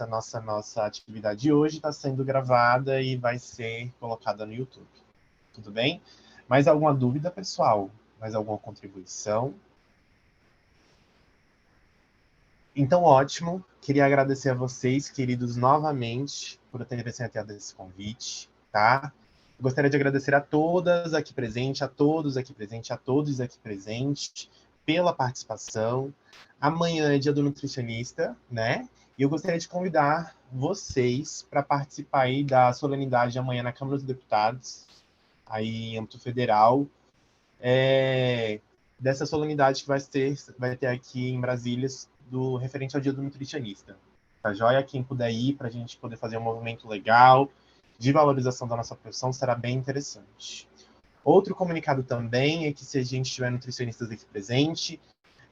nossa atividade de hoje está sendo gravada e vai ser colocada no YouTube. Tudo bem? Mais alguma dúvida, pessoal? Mais alguma contribuição? Então, ótimo. Queria agradecer a vocês, queridos, novamente, por terem aceitado esse convite, tá? Gostaria de agradecer a todas aqui presentes, a todos aqui presentes, a todos aqui presentes, pela participação. Amanhã é dia do nutricionista, né? E eu gostaria de convidar vocês para participar aí da solenidade de amanhã na Câmara dos Deputados, aí em âmbito federal, dessa solenidade que vai ter aqui em Brasília, do referente ao dia do nutricionista. Tá joia? Quem puder ir para a gente poder fazer um movimento legal de valorização da nossa profissão será bem interessante. Outro comunicado também é que se a gente tiver nutricionistas aqui presente,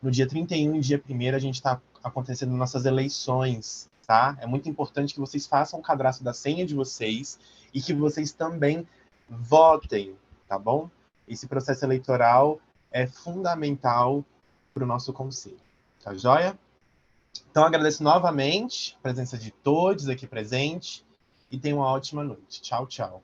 no dia 31 e dia 1º a gente está acontecendo nossas eleições, tá? É muito importante que vocês façam o cadastro da senha de vocês e que vocês também votem, tá bom? Esse processo eleitoral é fundamental para o nosso conselho, tá joia? Então, agradeço novamente a presença de todos aqui presentes e tenham uma ótima noite. Tchau, tchau.